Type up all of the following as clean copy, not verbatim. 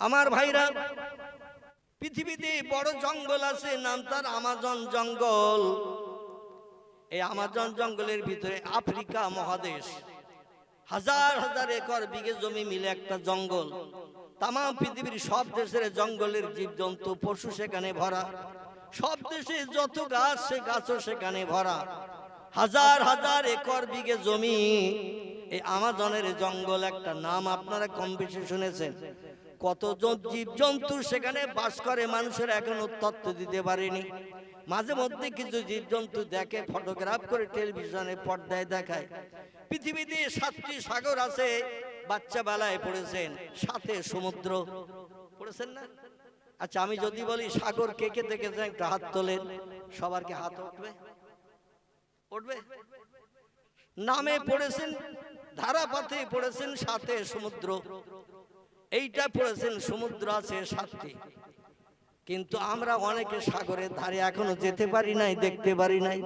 আমার ভাইরা, পৃথিবীতে বড় জঙ্গল আছে, নাম তার আমাজন জঙ্গল। এই আমাজন জঙ্গলের ভিতরে আফ্রিকা মহাদেশ, হাজার হাজার একর বিঘে জমি মিলে একটা জঙ্গল। তাম পৃথিবীর সব দেশের জঙ্গলের জীবজন্তু পশু সেখানে ভরা। সব দেশে যত গাছ, সে গাছও সেখানে ভরা। হাজার হাজার একর বিঘে জমি, এই আমাজনের জঙ্গল। একটা নাম আপনারা কম বেশি শুনেছেন। কত জীবজন্তু সেখানে বাস করে, মানুষের এখনো তথ্য দিতে পারেনি। মাঝে মধ্যে কিছু জীবজন্তু দেখে, ফটোগ্রাফ করে টেলিভিশনে পর্দায় দেখায়। পৃথিবীতে 7টি সাগর আছে, বাচ্চা বেলায় পড়েছেন। 7 সমুদ্র পড়েছেন না? আচ্ছা, আমি যদি বলি সাগর কে কে দেখেছেন, একটা হাত তোলেন। সবার কি হাত উঠবে? উঠবে? নামে পড়েছেন, ধারাপাতে পড়েছেন 7 সমুদ্র। এইটা পড়েছেন, সমুদ্র আছে 7টি। কিন্তু আমরা অনেকে সাগরের ধারে এখনো যেতে পারি নাই, দেখতে পারি নাই।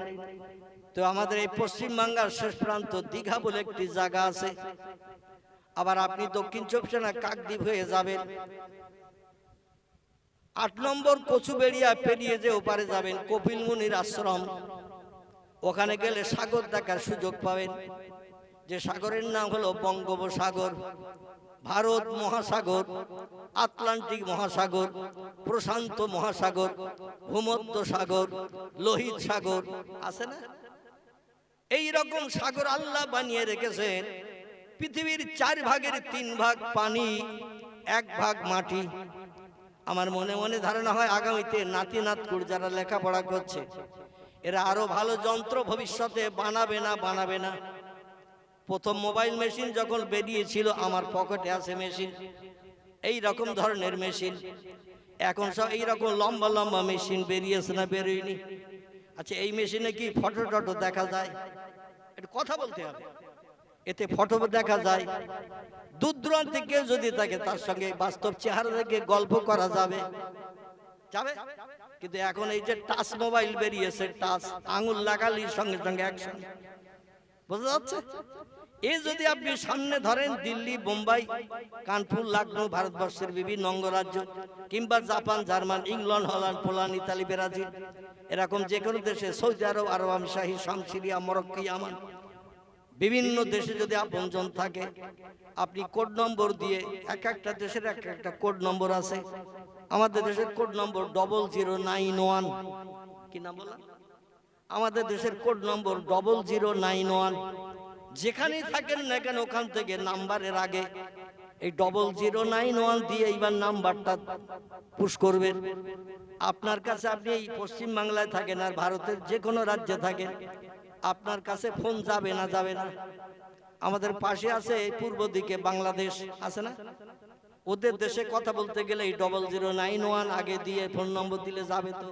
তো আমাদের এই পশ্চিমবাংলার শেষ প্রান্ত দীঘা বলে একটি জায়গা আছে। আবার আপনি দক্ষিণ 24 পরগনা কাকদ্বীপ হয়ে যাবেন, 8 নম্বর কচুবেড়িয়া পেরিয়ে যে ওপারে যাবেন, কপিল মুনির আশ্রম। ওখানে গেলে সাগর দেখার সুযোগ পাবেন। যে সাগরের নাম হলো বঙ্গোপসাগর, ভারত মহাসাগর, আটলান্টিক মহাসাগর, প্রশান্ত মহাসাগর, ভূমধ্য সাগর, লোহিত সাগর আছে না? এই রকম সাগর আল্লাহ বানিয়ে রেখেছেন। পৃথিবীর 4 ভাগের 3 ভাগ পানি, 1 ভাগ মাটি। আমার মনে মনে ধারণা হয় আগামীতে নাতি নাতকুর যারা লেখাপড়া করছে, এরা আরো ভালো যন্ত্র ভবিষ্যতে বানাবে না। প্রথম মোবাইল মেশিন যখন বেরিয়েছিল, আমার পকেটে আছে মেশিন, এই রকম ধরনের মেশিন। এখন সব এই রকম লম্বা লম্বা মেশিন বেরিয়েছে না বেরোয়নি? আচ্ছা, এই মেশিনে কি ফটো টটো দেখা যায়? এটা কথা বলতে হবে। এতে ফটো দেখা যায়, দূর দূরান্ত থেকে কেউ যদি থাকে তার সঙ্গে বাস্তব চেহারা দেখে গল্প করা যাবে। কিন্তু এখন এই যে টাচ মোবাইল বেরিয়েছে, টাচ আঙুল লাগালি সঙ্গে সঙ্গে অ্যাকশন, বোঝা যাচ্ছে? এই যদি আপনি সামনে ধরেন দিল্লি, বোম্বাই, কানপুর, লখনৌ, ভারতবর্ষের বিভিন্ন অঙ্গরাজ্য, কিংবা Japan, German, England, Holland, Poland, Italy, Brazil, এরকম যে কোনো দেশে, সৌদি আরব, আরব আমিরাত, শাম, সিরিয়া, মরক্কো, ইয়ামান, বিভিন্ন দেশে যদি আপনজন থাকে, আপনি কোড নম্বর দিয়ে, এক একটা দেশের এক একটা কোড নম্বর আছে। আমাদের দেশের কোড নম্বর 0091। কি নাম বললাম? আমাদের দেশের কোড নম্বর 0091। যেখানেই থাকেন না কেন, ওখান থেকে নাম্বারের আগে এই 0091 দিয়ে এইবার নাম্বারটা পুশ করবেন। আপনার কাছে, আপনি এই পশ্চিম বাংলায় থাকেন আর ভারতের যে কোনো রাজ্যে থাকেন, আপনার কাছে ফোন যাবে না? আমাদের পাশে আছে এই পূর্ব দিকে বাংলাদেশ আছে না? ওদের দেশে কথা বলতে গেলে এই 0091 আগে দিয়ে ফোন নম্বর দিলে যাবে? তো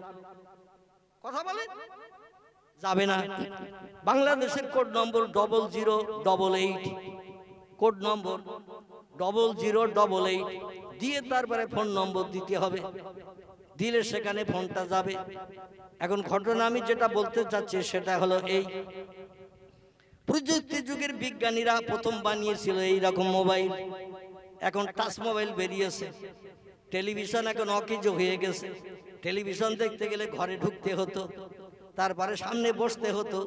কথা বলেন, যাবে না। বাংলাদেশের কোড নম্বর 0088, কোড নম্বর 0088 দিয়ে তারপরে ফোন নম্বর দিতে হবে, দিলে সেখানে ফোনটা যাবে। এখন ঘটনা আমি যেটা বলতে চাচ্ছি সেটা হলো এই, প্রযুক্তি যুগের বিজ্ঞানীরা প্রথম বানিয়েছিল এই রকম মোবাইল। এখন টাচ মোবাইল বেরিয়েছে, টেলিভিশন এখন অকেজো হয়ে গেছে। টেলিভিশন দেখতে গেলে ঘরে ঢুকতে হতো, তারপরে সামনে বসতে হতো।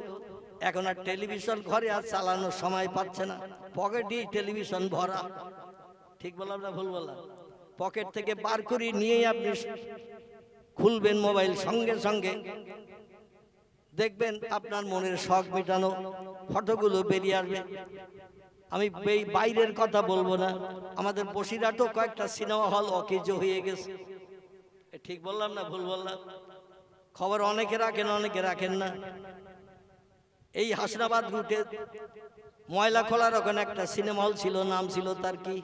এখন আর টেলিভিশন ঘরে আর চালানোর সময় পাচ্ছে না, পকেটেই টেলিভিশন ভরা। ঠিক বললাম না ভুল বললাম? পকেট থেকে বার করে নিয়েই আপনি খুলবেন মোবাইল, সঙ্গে সঙ্গে দেখবেন আপনার মনের শখ মেটানো ফটোগুলো বেরিয়ে আসবে। আমি এই বাইরের কথা বলবো না, আমাদের বসিরহাটও কয়েকটা সিনেমা হল অকেজো হয়ে গেছে। ঠিক বললাম না ভুল বললাম? খবর অনেকে রাখেন, অনেকে রাখেন না। এই হাসনাবাদ রুটে ময়লা খোলার ওখানে একটা সিনেমা হল ছিল, নাম ছিল তার কি,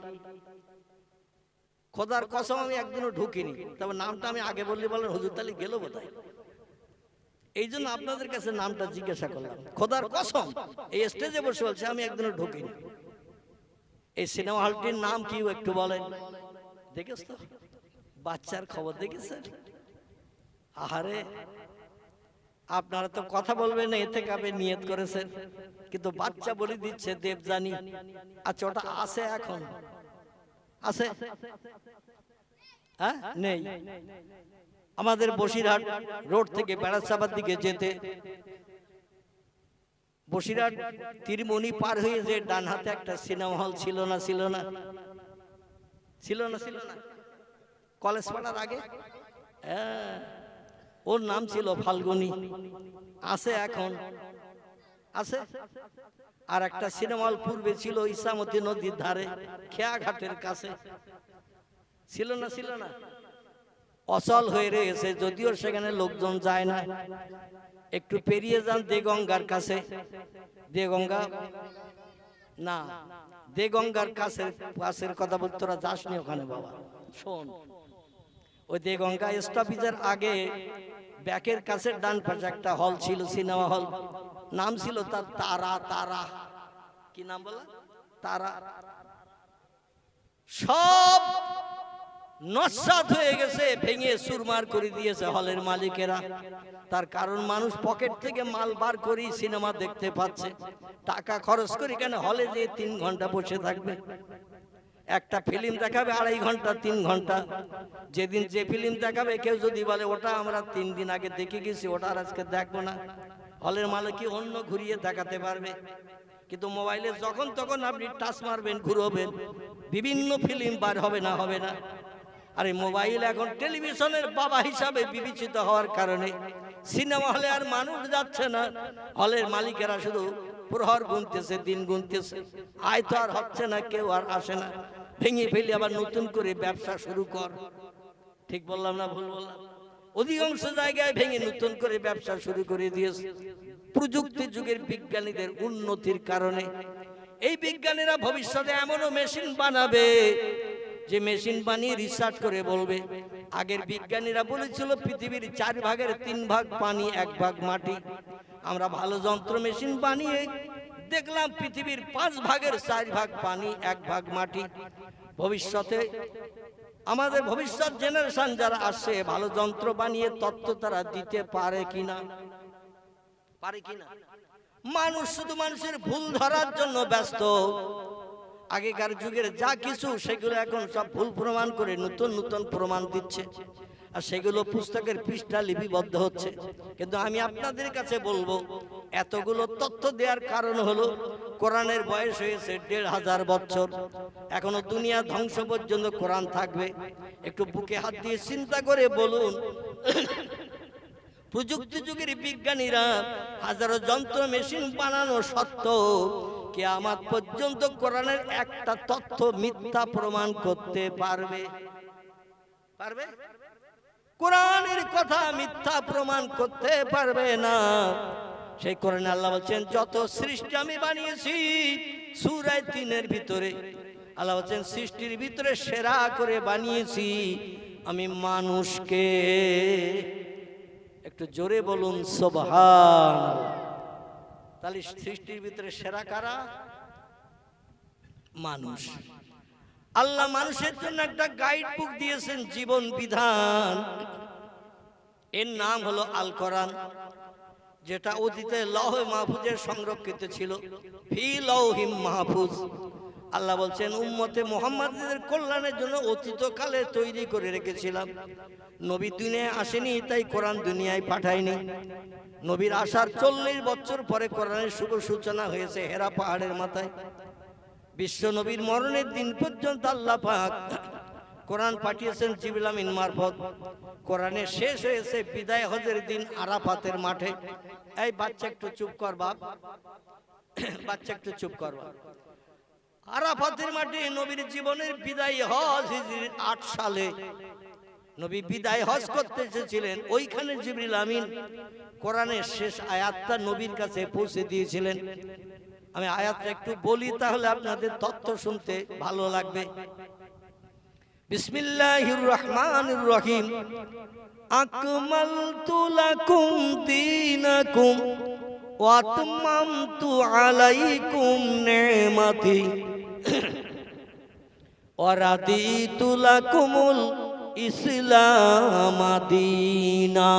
খোদার কসম আমি একদিনও ঢুকিনি। তবে নামটা আমি আগে বললে বলেন হুজুর তালি গেল বোধহয়, এই জন্য আপনাদের কাছে নামটা জিজ্ঞাসা করলাম। খোদার কসম এই স্টেজে বসে বলছে আমি একদিনও ঢুকিনি। এই সিনেমা হলটির নাম কি একটু বলেন? দেখেছ তো? বাচ্চার খবর দেখেছেন? আহারে, আপনারা তো কথা বলবেন না, এতে কাবে নিয়ত করেছেন, কিন্তু বাচ্চা বলে দিচ্ছে দেবজানি। আচ্ছা, ওটা আছে এখন? আছে? হ্যাঁ নেই। আমাদের বসিরহাট রোড থেকে বেড়াচাপার দিকে যেতে বসিরহাট তীরমণি পার হয়ে যে ডান হাতে একটা সিনেমা হল ছিল না ছিল না ছিল না ছিল না কলেজ পাড়ার আগে, ওর নাম ছিল ফাল্গুনী, আছে এখন আছে। আর একটা সিনেমা হল পূর্বে ছিল ইসামতি নদীর ধারে খেয়াঘাটের কাছে, ছিল না ছিল না, অচল হয়ে রয়েছে, যদিও সেখানে লোকজন যায় না। একটু পেরিয়ে যান দেগঙ্গার কাছে, দেগঙ্গা না দেগঙ্গার কাছের কথা বলতে তোরা যাসনি ওখানে বাবা, শোন ওই দেগঙ্গা স্টপেজের আগে ব্যাকের কাছে ডান পাশে একটা হল ছিল, সিনেমা হল, নাম ছিল তার তারা, তারা কি নাম বলা, তারা। সব নস্বাত হয়ে গেছে, ভেঙে চুরমার করে দিয়েছে হলের মালিকেরা। তার কারণ মানুষ পকেট থেকে মাল বার করে সিনেমা দেখতে পাচ্ছে, টাকা খরচ করে কেন হলে যে 3 ঘন্টা বসে থাকবে, একটা ফিল্ম দেখাবে 2.5 ঘন্টা 3 ঘন্টা, যেদিন যে ফিল্ম দেখাবে কেউ যদি বলে ওটা আমরা 3 দিন আগে দেখে গেছি, ওটা আর আজকে দেখবো না, হলের মালিক কি অন্য ঘুরিয়ে দেখাতে পারবে? কিন্তু মোবাইলে যখন তখন আপনি টাচ মারবেন, ঘুরবেন, বিভিন্ন ফিল্ম বার হবে না হবে না। আর এই মোবাইল এখন টেলিভিশনের বাবা হিসাবে বিবেচিত হওয়ার কারণে সিনেমা হলে আর মানুষ যাচ্ছে না, হলের মালিকেরা শুধু প্রহর গুনতেছে, দিন গুনতেছে, আয় তো আর হচ্ছে না, কেউ আর আসে না, ভেঙে ফেলে আবার নতুন করে ব্যবসা শুরু কর। ঠিক বললাম না ভুল বললাম? অধিকাংশ জায়গায় ভেঙে নতুন করে ব্যবসা শুরু করে দিয়েছে প্রযুক্তি যুগের বিজ্ঞানীদের উন্নতির কারণে। এই বিজ্ঞানীরা ভবিষ্যতে এমনও মেশিন বানাবে যে মেশিন বানিয়ে রিসার্চ করে বলবে, আগের বিজ্ঞানীরা বলেছিল পৃথিবীর 4 ভাগের 3 ভাগ পানি, 1 ভাগ মাটি। আমরা ভালো যন্ত্র মেশিন বানিয়ে দেখলাম পৃথিবীর 5 ভাগের 4 ভাগ পানি, 1 ভাগ মাটি। ভবিষ্যতে আমাদের ভবিষ্যৎ জেনারেশন যারা আসছে, ভালো যন্ত্র বানিয়ে তথ্য তারা দিতে পারে কিনা, পারে কিনা? মানুষ শুধু মানুষের ভুল ধরার জন্য ব্যস্ত। আগেকার যুগের যা কিছু সেগুলো এখন সব ভুল প্রমাণ করে নতুন নতুন প্রমাণ দিচ্ছে, আর সেগুলো পুস্তকের পৃষ্ঠা লিপিবদ্ধ হচ্ছে। কিন্তু আমি আপনাদের কাছে বলবো, এতগুলো তথ্য দেওয়ার কারণ হলো কোরআনের বয়স হয়েছে 1500 বছর, এখনো দুনিয়া ধ্বংস পর্যন্ত কোরআন থাকবে। একটু বুকে হাত দিয়ে চিন্তা করে বলুন, প্রযুক্তি যুগের বিজ্ঞানীরা হাজারো যন্ত্র মেশিন বানানো সত্ত্বেও কিয়ামত পর্যন্ত কোরআনের একটা তথ্য মিথ্যা প্রমাণ করতে পারবে? পারবে? কোরআনের কথা মিথ্যা প্রমাণ করতে পারবে না। সেই কোরআনে আল্লাহ বলছেন, যত সৃষ্টি আমি বানিয়েছি, সূরা 3-এর ভিতরে আল্লাহ বলছেন, সৃষ্টির ভিতরে সেরা করে বানিয়েছি আমি মানুষকে। একটু জোরে বলুন সুবহানাল্লাহ। তাহলে সৃষ্টির ভিতরে সেরা কারা? মানুষ। আল্লাহ মানুষের জন্য একটা গাইড বুক দিয়েছেন, জীবন বিধান, এর নাম হলো আল কোরআন, যেটা অতীতে লৌহে মাহফুজে সংরক্ষিত ছিল, ফি লৌহিম মাহফুজ। আল্লাহ বলছেন, উম্মতে মুহাম্মাদের কল্যাণের জন্য অতীতকালে তৈরি করে রেখেছিলাম। নবী দুনিয়ায় আসেনি, তাই কোরআন দুনিয়ায় পাঠায়নি। নবীর আসার 40 বছর পরে কোরআনের শুভ সূচনা হয়েছে হেরা পাহাড়ের মাথায়। বিশ্ব নবীর মরণের দিন পর্যন্ত আল্লাহ পাক কোরআন পাঠিয়েছেন জিবরিল আমিন মারফত। কোরআনের শেষ হয়েছে বিদায় হজের দিন আরাফাতের মাঠে। এই বাচ্চা একটু চুপ কর বাপ, বাচ্চা একটু চুপ কর বাপ। আরাফাতের মাঠে নবীর জীবনের বিদায় হজ হিজরির 8 সালে নবী বিদায় হজ করতে এসেছিলেন। ওইখানে জিবরিল আমিন কোরআনের শেষ আয়াতটা নবীর কাছে পৌঁছে দিয়েছিলেন। আমি আয়াতটা একটু বলি, তাহলে আপনাদের তথ্য শুনতে ভালো লাগবে। বিসমিল্লাহির রহমানির রহিম। আকমালতু লাকুম দীনাকুম ওয়া আতমামতু আলাইকুম নি'মাতি ওয়া রাদিতু লাকুমুল ইসলাম দীনা।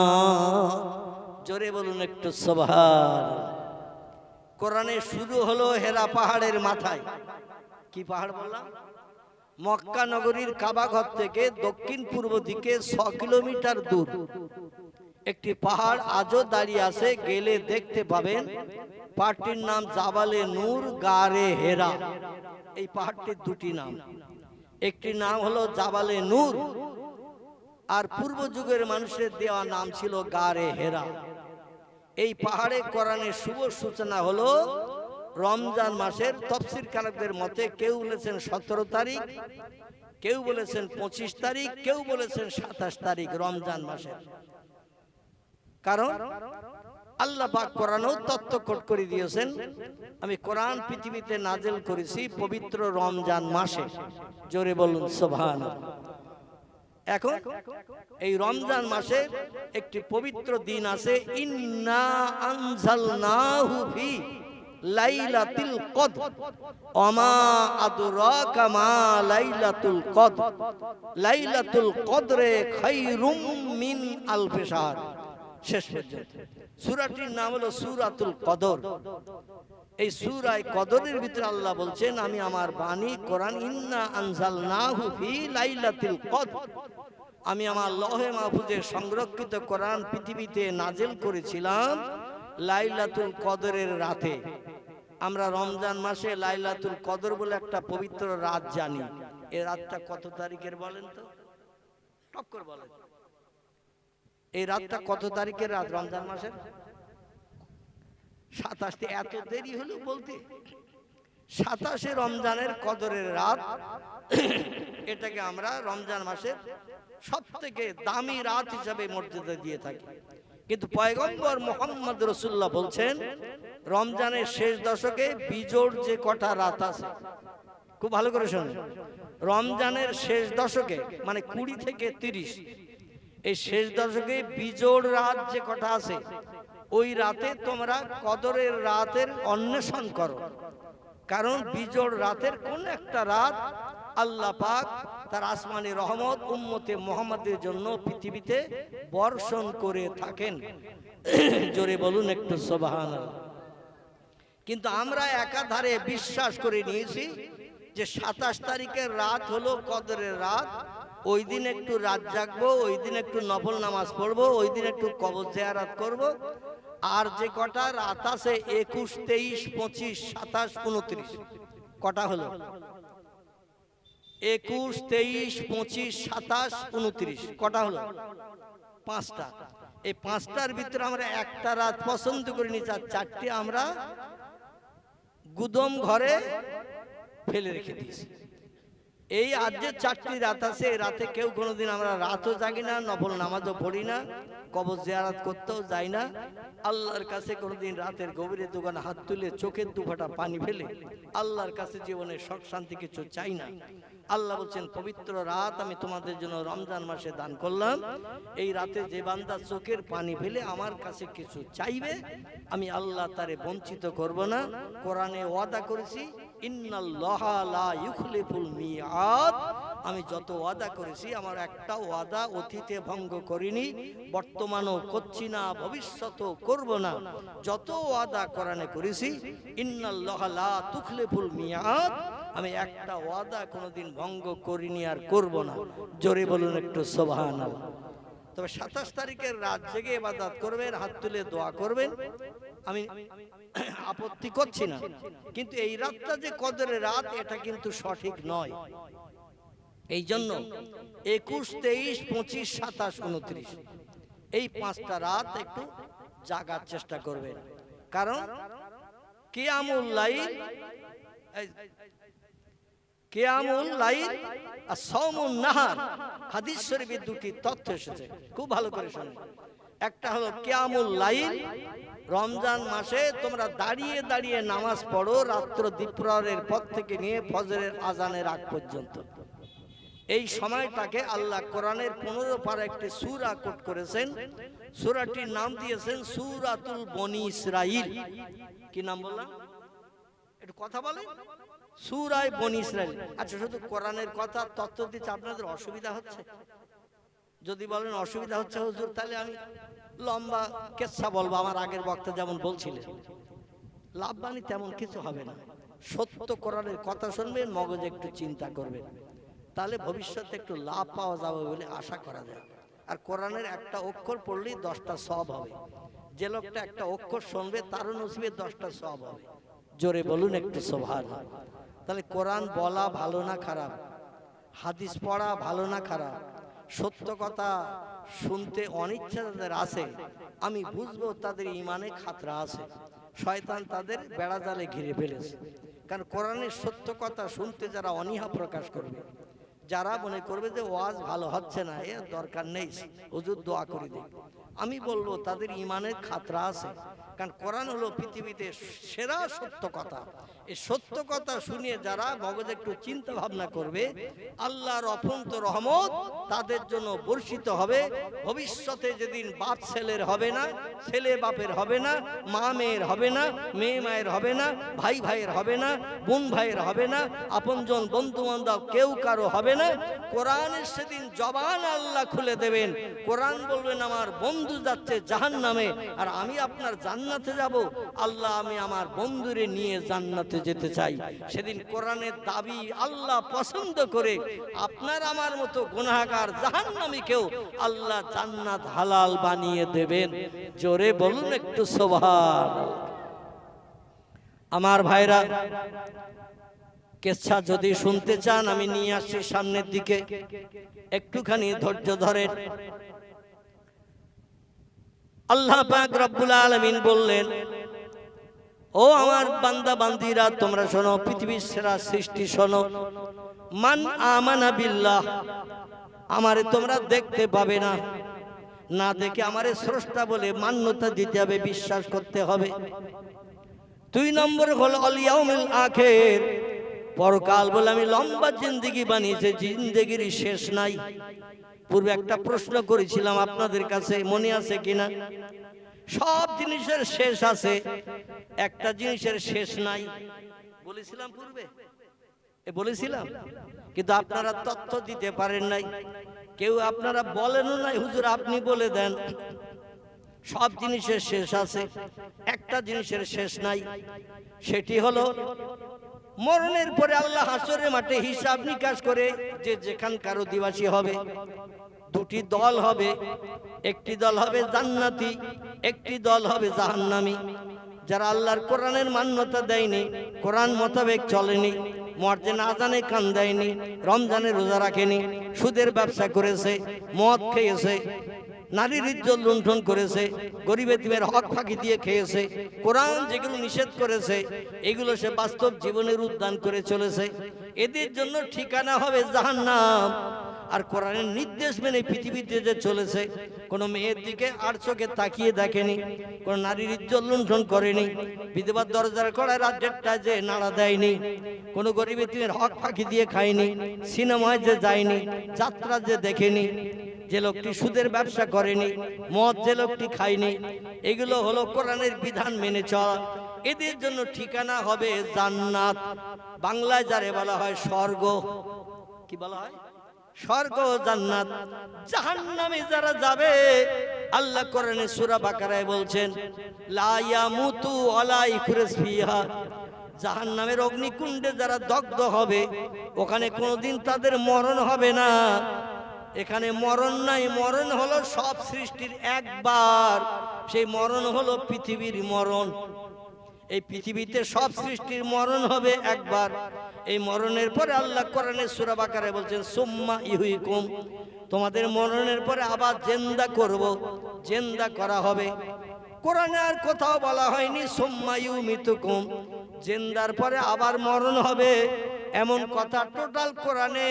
জোরে বলুন একটু সুবহানাল্লাহ। কোরআনে শুরু হলো হেরা পাহাড়ের মাথায়। কি পাহাড় বললাম? মক্কা নগরীর কাবা ঘর থেকে দক্ষিণ পূর্ব দিকে 6 কিলোমিটার দূর একটি পাহাড় আজও দাঁড়িয়ে আছে, গেলে দেখতে পাবেন। পাহাড়টির নাম জাবালে নূর গারে হেরা। এই পাহাড়টির দুটি নাম, একটি নাম হলো জাবালে নূর, আর পূর্ব যুগের মানুষের দেওয়া নাম ছিল গারে হেরা। এই পাহাড়ে কোরআনের শুভ সূচনা হলো রমজান মাসের। তাফসীরকারকদের মতে কেউ বলেছেন 17 তারিখ, কেউ বলেছেন 25 তারিখ, কেউ বলেছেন 27 তারিখ রমজান মাসের। কারণ আল্লাহ পাক কোরআনও তত্ত্ব কোট করে দিয়েছেন, আমি কোরআন পৃথিবীতে নাজিল করেছি পবিত্র রমজান মাসে। জোরে বলুন সুবহানাল্লাহ। এখন এই রমজান মাসে একটি পবিত্র দিন আছে, ইন্না আনজালনাহু ফি লাইলাতুল কদর ওমা আদরাকা মা লাইলাতুল কদর লাইলাতুল কদরে খায়রুম মিন আলফি শাহর। শেষ পর্যন্ত সূরাটির নাম হলো সূরাতুল কদর। এই সূরা কদরের ভিতরে আল্লাহ বলছেন, আমি আমার বাণী কোরআন, ইন্না আনজালনাহু ফি লাইলাতুল কদর, আমি আমার লৌহে মাহফুজে সংরক্ষিত কোরআন পৃথিবীতে নাজিল করেছিলাম লাইলাতুল কদরের রাতে। আমরা রমজান মাসে লাইলাতুল কদর বলে একটা পবিত্র রাত জানি। এই রাতটা কত তারিখের বলেন তো? টক্কর বলেন, এই রাতটা কত তারিখের রাত রমজান মাসের? 27। এত দেরি হলো বলতে? 27 রমজানের কদরের রাত। এটাকে আমরা রমজান মাসের সবথেকে দামি রাত হিসাবে মর্যাদা দিয়ে থাকি। কিন্তু পয়গম্বর মুহাম্মদ রাসূলুল্লাহ বলছেন, রমজানের শেষ দশকে বিজোড় যে কটা রাত আছে, খুব ভালো করে শুনুন, রমজানের শেষ দশকে মানে 20 থেকে 30, এই শেষ দশকে বিজোড় রাত যে কটা আছে, ওই রাতে তোমরা কদরের রাতের অন্বেষণ করো। কারণ বিজোড় রাতের কোন একটা রাত আল্লাহ পাক তার আসমানি রহমত উম্মতে মুহাম্মাদের জন্য পৃথিবীতে বর্ষণ করে থাকেন। জোরে বলুন একটু সুবহানাল্লাহ। কিন্তু আমরা একাধারে বিশ্বাস করে নিয়েছি যে 27 তারিখের রাত হলো কদরের রাত, ওই দিন একটু রাত জাগবো, ওই দিন একটু নফল নামাজ পড়বো, ওই দিন একটু কবর জিয়ারত করব। আর যে কটা রাত আছে 21, 23, 25, 27, 29, কটা হলো? 21, 23, 25, 27, 29, কটা হলো? 5টা। এই 5টার ভিতরে আমরা একটা রাত পছন্দ করে নিয়েছি, আর 4টে আমরা গুদম ঘরে ফেলে রেখে দিয়েছি। এই আজ যে 4টি রাত আছে, এই রাতে কেউ কোনোদিন আমরা রাতও জাগি না, নফল নামাজও পড়ি না, কবর জিয়ারত করতেও যাই না। আল্লাহর কাছে কোনোদিন রাতের গভীরে দোকানে হাত তুলে চোখের দুফোঁটা পানি ফেলে আল্লাহর কাছে জীবনে সুখ শান্তি কিছু চাই না। আল্লাহ বলছেন, পবিত্র রাত আমি তোমাদের জন্য রমজান মাসে দান করলাম। এই রাতে যে বান্দা চোখের পানি ফেলে আমার কাছে কিছু চাইবে, আমি আল্লাহ তারে বঞ্চিত করব না। কোরআনে ওয়াদা করেছি, ইন্নাল্লাহা লা ইউখলিফুল মিআদ, আমি যত ওয়াদা করেছি আমার একটা ওয়াদা অতীতে ভঙ্গ করিনি, বর্তমানও করছি না, ভবিষ্যতেও করব না। যত ওয়াদা কোরআনে করেছি, ইন্নাল্লাহা লা তুখলিফুল মিআদ, আমি একটা ওয়াদা কোনোদিন ভঙ্গ করিনি আর করব না। জোরে বলুন একটু সুবহানাল্লাহ। তবে 27 তারিখের রাত জেগে ইবাদত করবেন, হাত তুলে দোয়া করবেন, আমি আপত্তি করছি না। কিন্তু এই রাতটা যে কদরের রাত, এটা কিন্তু সঠিক নয়। এই জন্য 21, 23, 25, 27, 29 এই 5টা রাত একটু জাগার চেষ্টা করবেন। কারণ কিয়ামুল লাইল আর সাওমুন নাহার হাদিস শরীফে দুটি তথ্য এসেছে, খুব ভালো করে শুনুন। একটা হলো কিয়ামুল লাইল, রমজান মাসে তোমরা দাঁড়িয়ে দাঁড়িয়ে নামাজ পড়ো রাত্র দ্বীপ্রহরের পর থেকে নিয়ে ফজরের আজানের আগ পর্যন্ত। এই সময়টাকে আল্লাহ কোরআনের 15 পারা একটি সূরা কোট করেছেন। সূরাটির নাম দিয়েছেন সূরাতুল বনি ইসরাইল। কি নাম বললাম? একটু কথা বলে, সূরা বনি ইসরাইল। আচ্ছা, শুধু কোরআনের কথা তত্ত্ব দিতে আপনাদের অসুবিধা হচ্ছে? যদি বলেন অসুবিধা হচ্ছে হুজুর, তাহলে আমি লম্বা কেচ্ছা বলবো, আমার আগের বক্তা যেমন বলছিলেন। লাভবানি তেমন কিছু হবে না। সত্য কোরআনের কথা শুনবেন, মগজে একটু চিন্তা করবেন। তাহলে ভবিষ্যতে একটু লাভ পাওয়া যাবে বলে আশা করা যায়। আর কোরআনের একটা অক্ষর পড়লেই 10টা সওয়াব হবে। যে লোকটা একটা অক্ষর শুনবে তারও নসিবে 10টা সওয়াব হবে। জোরে বলুন একটু সুবহানাল্লাহ। তাহলে কোরআন বলা ভালো না খারাপ? হাদিস পড়া ভালো না খারাপ? সত্য কথা শুনতে অনিচ্ছা যাদের আছে, আমি বুঝবো তাদের ইমানে খাতরা আছে, শয়তান তাদের বেড়া জালে ঘিরে ফেলেছে। কারণ কোরআনের সত্য কথা শুনতে যারা অনীহা প্রকাশ করবে, যারা মনে করবে যে ওয়াজ ভালো হচ্ছে না, এর দরকার নেই, হুজুর দোয়া করে দিন, আমি বলবো তাদের ইমানের খাতরা আছে। কারণ কোরআন হলো পৃথিবীতে সেরা সত্য কথা। এই সত্য কথা শুনিয়ে যারা মগজে একটু চিন্তা ভাবনা করবে, আল্লাহর অফুরন্ত রহমত তাদের জন্য বর্ষিত হবে। ভবিষ্যতে যেদিন বাপ ছেলের হবে না, ছেলে বাপের হবে না, মা মেয়ের হবে না, মেয়ে মায়ের হবে না, ভাই ভাইয়ের হবে না, বোন ভাইয়ের হবে না, আপনজন বন্ধু বান্ধব কেউ কারো হবে না। কোরআনের সেদিন জবান আল্লাহ খুলে দেবেন। কোরআন বলবেন আমার বন্ধু যাচ্ছে জাহান্নামে আর আমি আপনার জান্নাতে যাব। আল্লাহ আমি আমার বন্ধুরে নিয়ে জান্নাতে যেতে চাই। সেদিন কোরআনের দাবি আল্লাহ পছন্দ করে আপনার আমার মতো গুনাহগার জাহান্নামীকেও আল্লাহ জান্নাত হালাল বানিয়ে দেবেন। জোরে বলুন একটু সুবহানাল্লাহ। আমার ভাইরা, কেচ্ছা যদি শুনতে চান আমি নিয়ে আসছি সামনের দিকে, একটুখানি ধৈর্য ধরেন। আল্লাহ পাক রব্বুল আলামিন বললেন, ও আমার বান্দা বান্দিরা তোমরা শোনো, পৃথিবীর সেরা সৃষ্টি শোনো। মান আমানা বিল্লাহ, আমারে তোমরা দেখতে পাবে না, না দেখে আমারে স্রষ্টা বলে মান্যতা দিতে হবে, বিশ্বাস করতে হবে। 2 নম্বর হলো আল ইয়াউমুল আখির, পরকাল বলে আমি লম্বা জিন্দেগি বানিয়েছি, জিন্দেগির শেষ নাই। পূর্বে একটা প্রশ্ন করেছিলাম আপনাদের কাছে, মনে আছে কিনা? সব জিনিসের শেষ আছে, একটা জিনিসের শেষ নাই। বলেছিলাম পূর্বে, বলেছিলাম, কিন্তু আপনারা তথ্য দিতে পারেন নাই। কেউ আপনারা বলেনও নাই, হুজুর আপনি বলে দেন। সব জিনিসের শেষ আছে, একটা জিনিসের শেষ নাই, সেটি হলো মরণের পরে আল্লাহ হাসরের মাঠে হিসাব নিকাশ করে যে যেখানকার অধিবাসী হবে, 2টি দল হবে। একটি দল হবে জান্নাতি, একটি দল হবে জাহান্নামী। যারা আল্লাহর কোরআনের মান্যতা দেয়নি, কোরআন মোতাবেক চলেনি, মুয়াজ্জিন আযানে কান দেয়নি, রমজানের রোজা রাখেনি, সুদের ব্যবসা করেছে, মদ খেয়েছে, নারীর ইজ্জত লুণ্ঠন করেছে, গরিব এতিমের হক ফাঁকি দিয়ে খেয়েছে, কোরআন যেগুলো নিষেধ করেছে এগুলো সে বাস্তব জীবনের উদ্যান করে চলেছে, এদের জন্য ঠিকানা হবে জাহান্নাম। আর কোরআনের নির্দেশ মেনে পৃথিবীতে যে চলেছে, কোনো মেয়ের দিকে আর চোখে তাকিয়ে দেখেনি, কোনো নারীর ইজ্জত লুণ্ঠন করেনি, বিধবার দরজার কড়ায় রাজ্যটা যে নাড়া দেয়নি, কোনো গরিব এতিমের হক ফাঁকি দিয়ে খায়নি, সিনেমায় যে যায়নি, যাত্রা যে দেখেনি, যে লোকটি সুদের ব্যবসা করেনি, মদ যে লোকটি খায়নি, এগুলো হলো কোরআনের বিধান মেনে চলা। এদের জন্য ঠিকানা হবে জান্নাত। বাংলায় যারে বলা হয় স্বর্গ। কি বলা হয়? স্বর্গ, জান্নাত। জাহান্নামে যারা যাবে, আল্লাহ কোরআনে সূরা বাকারায় বলছেন লা ইয়ামুতু ওয়ালা ইয়াখরুজ ফিহা, জাহান্নামের অগ্নিকুণ্ডে যারা দগ্ধ হবে ওখানে কোনোদিন তাদের মরণ হবে না। এখানে মরণ নাই, মরণ হলো সব সৃষ্টির একবার, সেই মরণ হলো পৃথিবীর মরণ। এই পৃথিবীতে সব সৃষ্টির মরণ হবে একবার। এই মরণের পরে আল্লাহ কোরআনে সূরা বাকারায় বলছেন সুম্মা ইউহয়িকুম, তোমাদের মরণের পরে আবার জিন্দা করব, জিন্দা করা হবে। কোরআনে আর কোথাও বলা হয়নি সুম্মা ইউমিতুকুম, জিন্দার পরে আবার মরণ হবে, এমন কথা টোটাল কোরআনে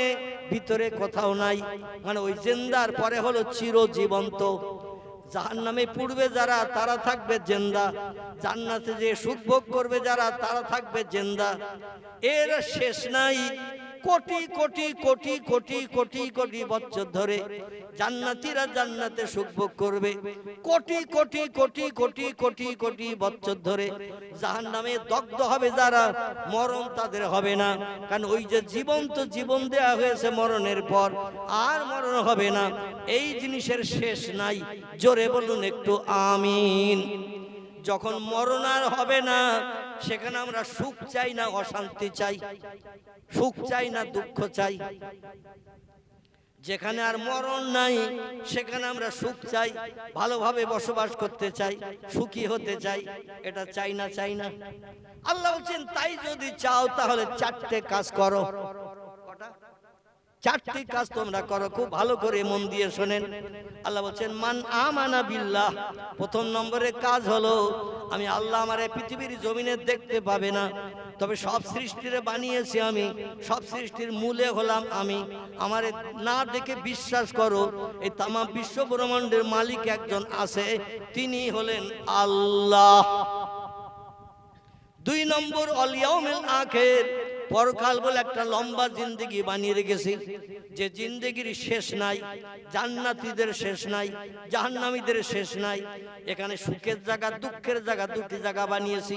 ভিতরে কোথাও নাই। মানে ওই জিন্দার পরে হলো চিরজীবন্ত। জাহান্নামে পূর্বে যারা তারা থাকবে জিন্দা, জান্নাতে যে সুখ ভোগ করবে যারা তারা থাকবে জিন্দা। এর শেষ নাই। কোটি কোটি কোটি কোটি কোটি কোটি বছর ধরে জান্নাতীরা জান্নাতে সুখ ভোগ করবে, কোটি কোটি কোটি কোটি কোটি কোটি বছর ধরে জাহান্নামে দগ্ধ হবে যারা, মরণ তাদের হবে না। কারণ ওই যে জীবন্ত জীবন দেয়া হয়েছে মরণের পর, আর মরণ হবে না। এই জিনিসের শেষ নাই। জোরে বলুন একটু আমিন। যখন মরণ আর হবে না, সেখানে আমরা সুখ চাই না অশান্তি চাই, সুখ চাই না দুঃখ চাই। যেখানে আর মরণ নাই সেখানে আমরা সুখ চাই, ভালোভাবে বসবাস করতে চাই, সুখী হতে চাই। এটা চাই না, চাই না? আল্লাহ বলছেন তাই যদি চাও তাহলে চারটে কাজ করো। চারটি কাজ তোমরা করো, খুব ভালো করে মন দিয়ে শোনেন। আল্লাহ বলছেন মান আমানা বিল্লাহ, প্রথম নম্বরের কাজ হলো আমি আল্লাহ আমার এই পৃথিবীর জমিনে দেখতে পাবে না, তবে সব সৃষ্টিরে বানিয়েছি আমি, সব সৃষ্টির মূলে হলাম আমি। আমারে না দেখে বিশ্বাস করো এই তামাম বিশ্ব ব্রহ্মাণ্ডের মালিক একজন আছে, তিনি হলেন আল্লাহ। দুই নম্বর অল ইয়াউমিল আখির, পরকাল বলে একটা লম্বা জিন্দেগি বানিয়ে রেখেছি, যে জিন্দেগির শেষ নাই। জান্নাতীদের শেষ নাই, জাহান্নামীদের শেষ নাই। এখানে সুখের জায়গা দুঃখের জায়গা দুটি জায়গা বানিয়েছি,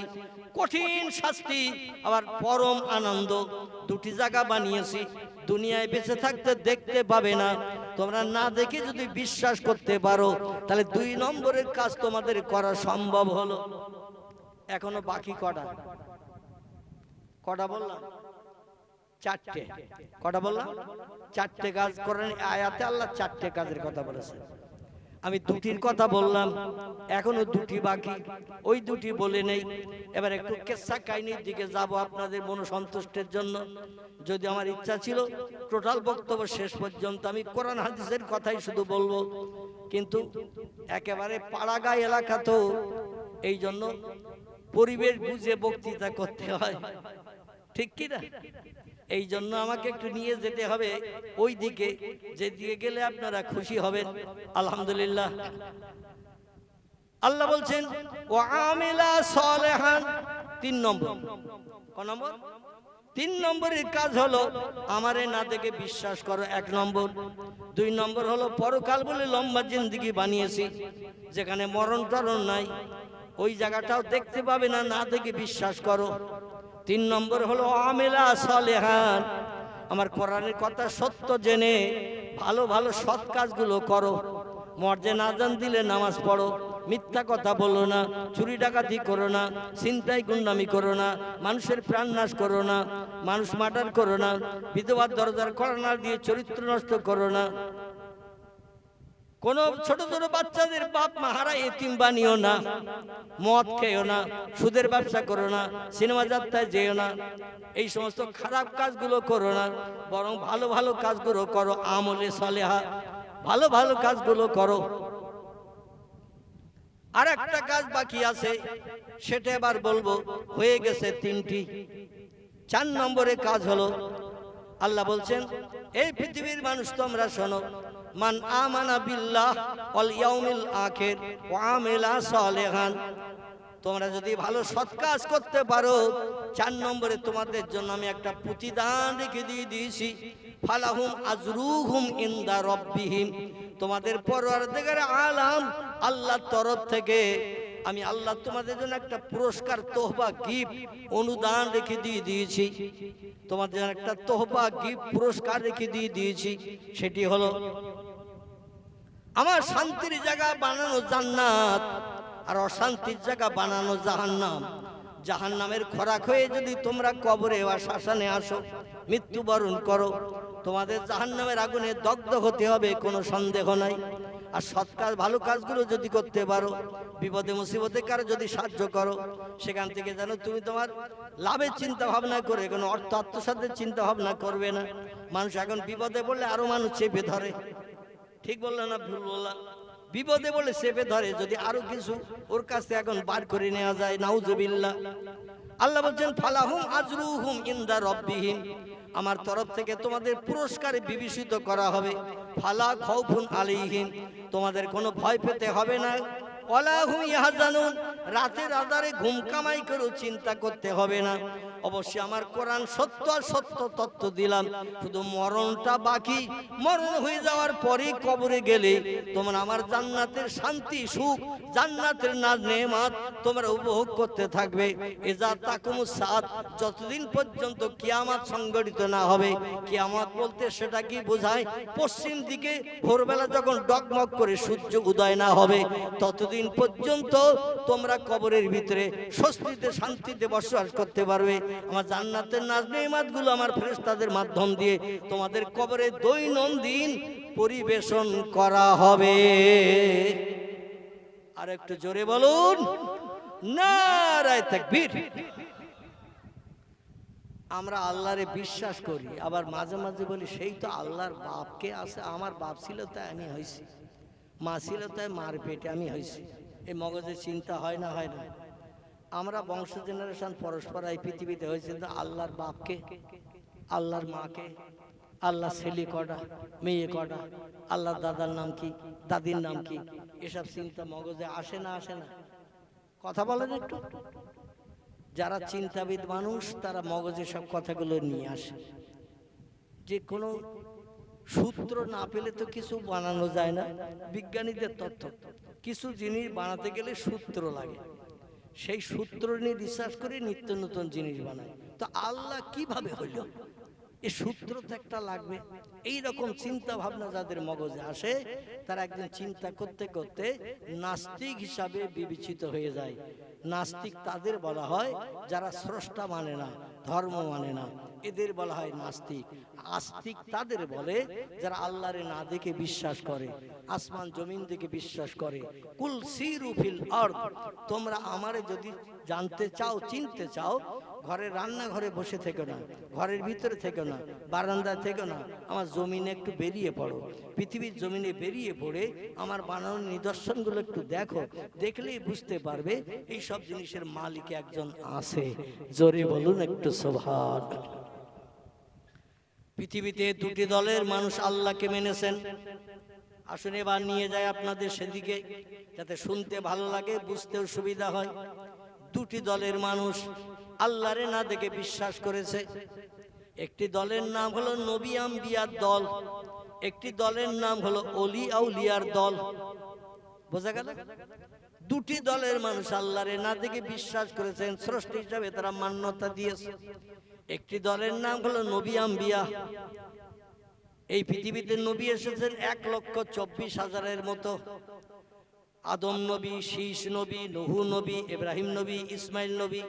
কঠিন শাস্তি আবার পরম আনন্দ দুটি জায়গা বানিয়েছি। দুনিয়ায় বেঁচে থাকতে দেখতে পাবে না, তোমরা না দেখে যদি বিশ্বাস করতে পারো তাহলে দুই নম্বরের কাজ তোমাদের করা সম্ভব হলো। এখনো বাকি কটা? কটা বললাম? চারটে। কটা বললাম? চারটে কাজ করেন আয়াতে আল্লাহ চারটে কাজের কথা বলেছে। আমি দুটির কথা বললাম, এখনো দুটি বাকি, ওই দুটি বলে নেই। এবার একটু কেসা কাহিনীর দিকে যাব আপনাদের মনোসন্তুষ্টের জন্য। যদি আমার ইচ্ছা ছিল টোটাল বক্তব্য শেষ পর্যন্ত আমি কোরআন হাদিসের কথাই শুধু বলবো, কিন্তু একেবারে পাড়াগাঁও এলাকা তো, এই জন্য পরিবেশ বুঝে বক্তৃতা করতে হয়, ঠিক কি না? এই জন্য আমাকে একটু নিয়ে যেতে হবে ওই দিকে, যেদিকে গেলে আপনারা খুশি হবেন। আলহামদুলিল্লাহ। আল্লাহ বলছেন ওয়া আমিলা সালেহান, 3 নম্বর। ক নম্বর? 3 নম্বরের কাজ হলো আমারে না দেখে বিশ্বাস করো, 1 নম্বর। 2 নম্বর হলো পরকাল বলে লম্বা জিন্দেগি বানিয়েছি, যেখানে মরণ টরণ নাই, ওই জায়গাটাও দেখতে পাবে না, না দেখে বিশ্বাস করো। 3 নম্বর হলো আমিলা সালেহান, আমার কোরআনের কথা সত্য জেনে ভালো ভালো সৎ কাজগুলো করো। মর্যাদা আজান দিলে নামাজ পড়ো, মিথ্যা কথা বলো না, চুরি ডাকাতি করো না, ছিনতাই গুন্ডামি করো না, মানুষের প্রাণ নাশ করো না, মানুষ মার্ডার করো না, বিধবার দরজার কর্নার দিয়ে চরিত্র নষ্ট করো না, কোন ছোট ছোট বাচ্চাদের বাপ মা হারা এতিম বানিও না, মদ খেও না, সুদের ব্যবসা করো না, সিনেমা যাত্রায় যেও না, এই সমস্ত খারাপ কাজগুলো করো না, বরং ভালো ভালো কাজগুলো করো। আমলে সালেহা, ভালো ভালো কাজগুলো করো। আর একটা কাজ বাকি আছে, সেটা এবার বলবো, হয়ে গেছে 3টি। 4 নম্বরের কাজ হলো আল্লাহ বলছেন এই পৃথিবীর মানুষ তোমরা শোনো, মান আমানা বিল্লাহ ওয়াল ইয়াউমিল আখির ওয়া আমিলা সালেহান, তোমরা যদি ভালো সৎ কাজ করতে পারো, 4 নম্বরে তোমাদের জন্য আমি একটা প্রতিদান রেখে দিয়েছি, ফালাহুম আজরুহুম ইনদা রাব্বিহিম, তোমাদের পরওয়ারদিগার আলাম আল্লাহর তরফ থেকে আমি আল্লাহ তোমাদের জন্য একটা পুরস্কার, তোহবা, গিফট, অনুদান রেখে দিয়েছি। তোমাদের জন্য একটা তোহবা, গিফট, পুরস্কার রেখে দিয়েছি। সেটি হলো আমার শান্তির জায়গা বানানো জান্নাত, আর অশান্তির জায়গা বানানো জাহান্নাম। জাহান্নামের খোরাক হয়ে যদি তোমরা কবরে বা শ্মশানে আসো, মৃত্যুবরণ করো, তোমাদের জাহান্নামের আগুনে দগ্ধ হতে হবে, কোনো সন্দেহ নাই। আর সৎ কাজ ভালো কাজগুলো যদি করতে পারো, বিপদে মুসিবতে কারো যদি সাহায্য করো, সেখান থেকে যেন তুমি তোমার লাভের চিন্তা ভাবনা করে কোনো অর্থ আত্মসাতের চিন্তা ভাবনা করবে না। মানুষ এখন বিপদে পড়লে আরো মানুষ চেপে ধরে, ঠিক বললো না ভুল বললাম? বিপদে বলে চেপে ধরে, যদি আরো কিছু ওর কাছে এখন বার করে নেওয়া যায়, নাউজুবিল্লাহ। আল্লাহ বলছেন ফালাহুম আজরুহুম ইনদা রাব্বিহিম, আমার তরফ থেকে তোমাদের পুরস্কারে বিবেচিত করা হবে। ফালা খাউফুন আলাইহিম, তোমাদের কোনো ভয় পেতে হবে না। ওয়ালা হুম ইয়াহজানুন, রাতের আঁধারে ঘুম কামাই করে চিন্তা করতে হবে না। অবশ্যই আমার কোরআন সত্য আর সত্য তত্ত্ব দিলাম, শুধু মরণটা বাকি। মরণ হয়ে যাওয়ার পরেই কবরে গেলে তোমরা আমার জান্নাতের শান্তি সুখ, জান্নাতের নেয়ামত তোমরা উপভোগ করতে থাকবে। এজা তাকুমুস সাআত, যতদিন পর্যন্ত কিয়ামত সংঘটিত না হবে। কিয়ামত বলতে সেটা কি বোঝায়? পশ্চিম দিকে ভোরবেলা যখন ডগমগ করে সূর্য উদয় না হবে, ততদিন পর্যন্ত তোমরা কবরের ভিতরে স্বস্তিতে শান্তিতে বসবাস করতে পারবে। আমার জান্নাতের নেয়ামতগুলো আমার ফেরেশতাদের মাধ্যম দিয়ে তোমাদের কবরে দৈনন্দিন পরিবেশন করা হবে। আর একটু জোরে বলুন নারায়ে তাকবীর। আমরা আল্লাহরে বিশ্বাস করি, আবার মাঝে মাঝে বলি সেই তো আল্লাহর বাপকে আছে, আমার বাপ ছিল তাই আমি হয়েছি, মা ছিল তাই মার পেটে আমি হয়েছি। এই মগজে চিন্তা হয় না? হয় না? আমরা বংশ জেনারেশন পরস্পর এই পৃথিবীতে হয়েছে, আল্লাহর বাপকে, আল্লাহর মাকে, আল্লাহ ছেলে কটা, মেয়ে কটা, আল্লাহর দাদার নাম কি, দাদির নাম কি, এসব চিন্তা মগজে আসে না? আসে না? কথা বলেন একটু। যারা চিন্তাবিদ মানুষ তারা মগজে সব কথাগুলো নিয়ে আসে। যে কোনো সূত্র না পেলে তো কিছু বানানো যায় না। বিজ্ঞানীদের তথ্য, কিছু জিনিস বানাতে গেলে সূত্র লাগে, সেই সূত্র নিয়ে রিসার্চ করে নিত্য নতুন জিনিস বানায়। তো আল্লাহ কিভাবে হইল, এই সূত্র তো একটা লাগবে। এই রকম চিন্তা ভাবনা যাদের মগজে আসে তারা একদিন চিন্তা করতে করতে নাস্তিক হিসাবে বিবেচিত হয়ে যায়। নাস্তিক তাদের বলা হয় যারা স্রষ্টা মানে না, ধর্ম মানে না, এদের বলা হয় নাস্তিক। আস্তিক তাদের বলে যারা আল্লাহরে না দেখে বিশ্বাস করে, আসমান জমিন দেখে বিশ্বাস করে। কুল সিরু ফিল আরদ, তোমরা আমারে যদি জানতে চাও, চিনতে চাও, ঘরের রান্নাঘরে বসে থেকো না, ঘরের ভিতরে থেকো না, বারান্দায় থেকো না, আমার জমিনে একটু বেরিয়ে পড়ো। পৃথিবীর জমিনে বেরিয়ে পড়ে আমার বানানোর নিদর্শনগুলো একটু দেখো, দেখলেই বুঝতে পারবে এই সব জিনিসের মালিক একজন আছে। জোরে বলুন একটু সুবহানাল্লাহ। পৃথিবীতে দুটি দলের মানুষ আল্লাহকে মেনেছেন। আসুন এবার নিয়ে যায় আপনাদের সেদিকে, যাতে শুনতে ভালো লাগে, বুঝতেও সুবিধা হয়। দুটি দলের মানুষ আল্লাহরে না দেখে বিশ্বাস করেছে। একটি দলের নাম হলো নবী আম্বিয়ার দল, একটি দলের নাম হলো ওলি আউলিয়ার দল। বোঝা গেল? দুটি দলের মানুষ আল্লাহরে না দেখে বিশ্বাস করেছেন, স্রষ্টা হিসাবে তারা মান্যতা দিয়েছে। একটি দলের নাম হলো নবী আম্বিয়া। এই পৃথিবীতে নবী এসেছেন 1,24,000-এর মতো। আদম নবী, শীষ নবী, নূহ নবী, ইব্রাহিম নবী, ইসমাইল নবী,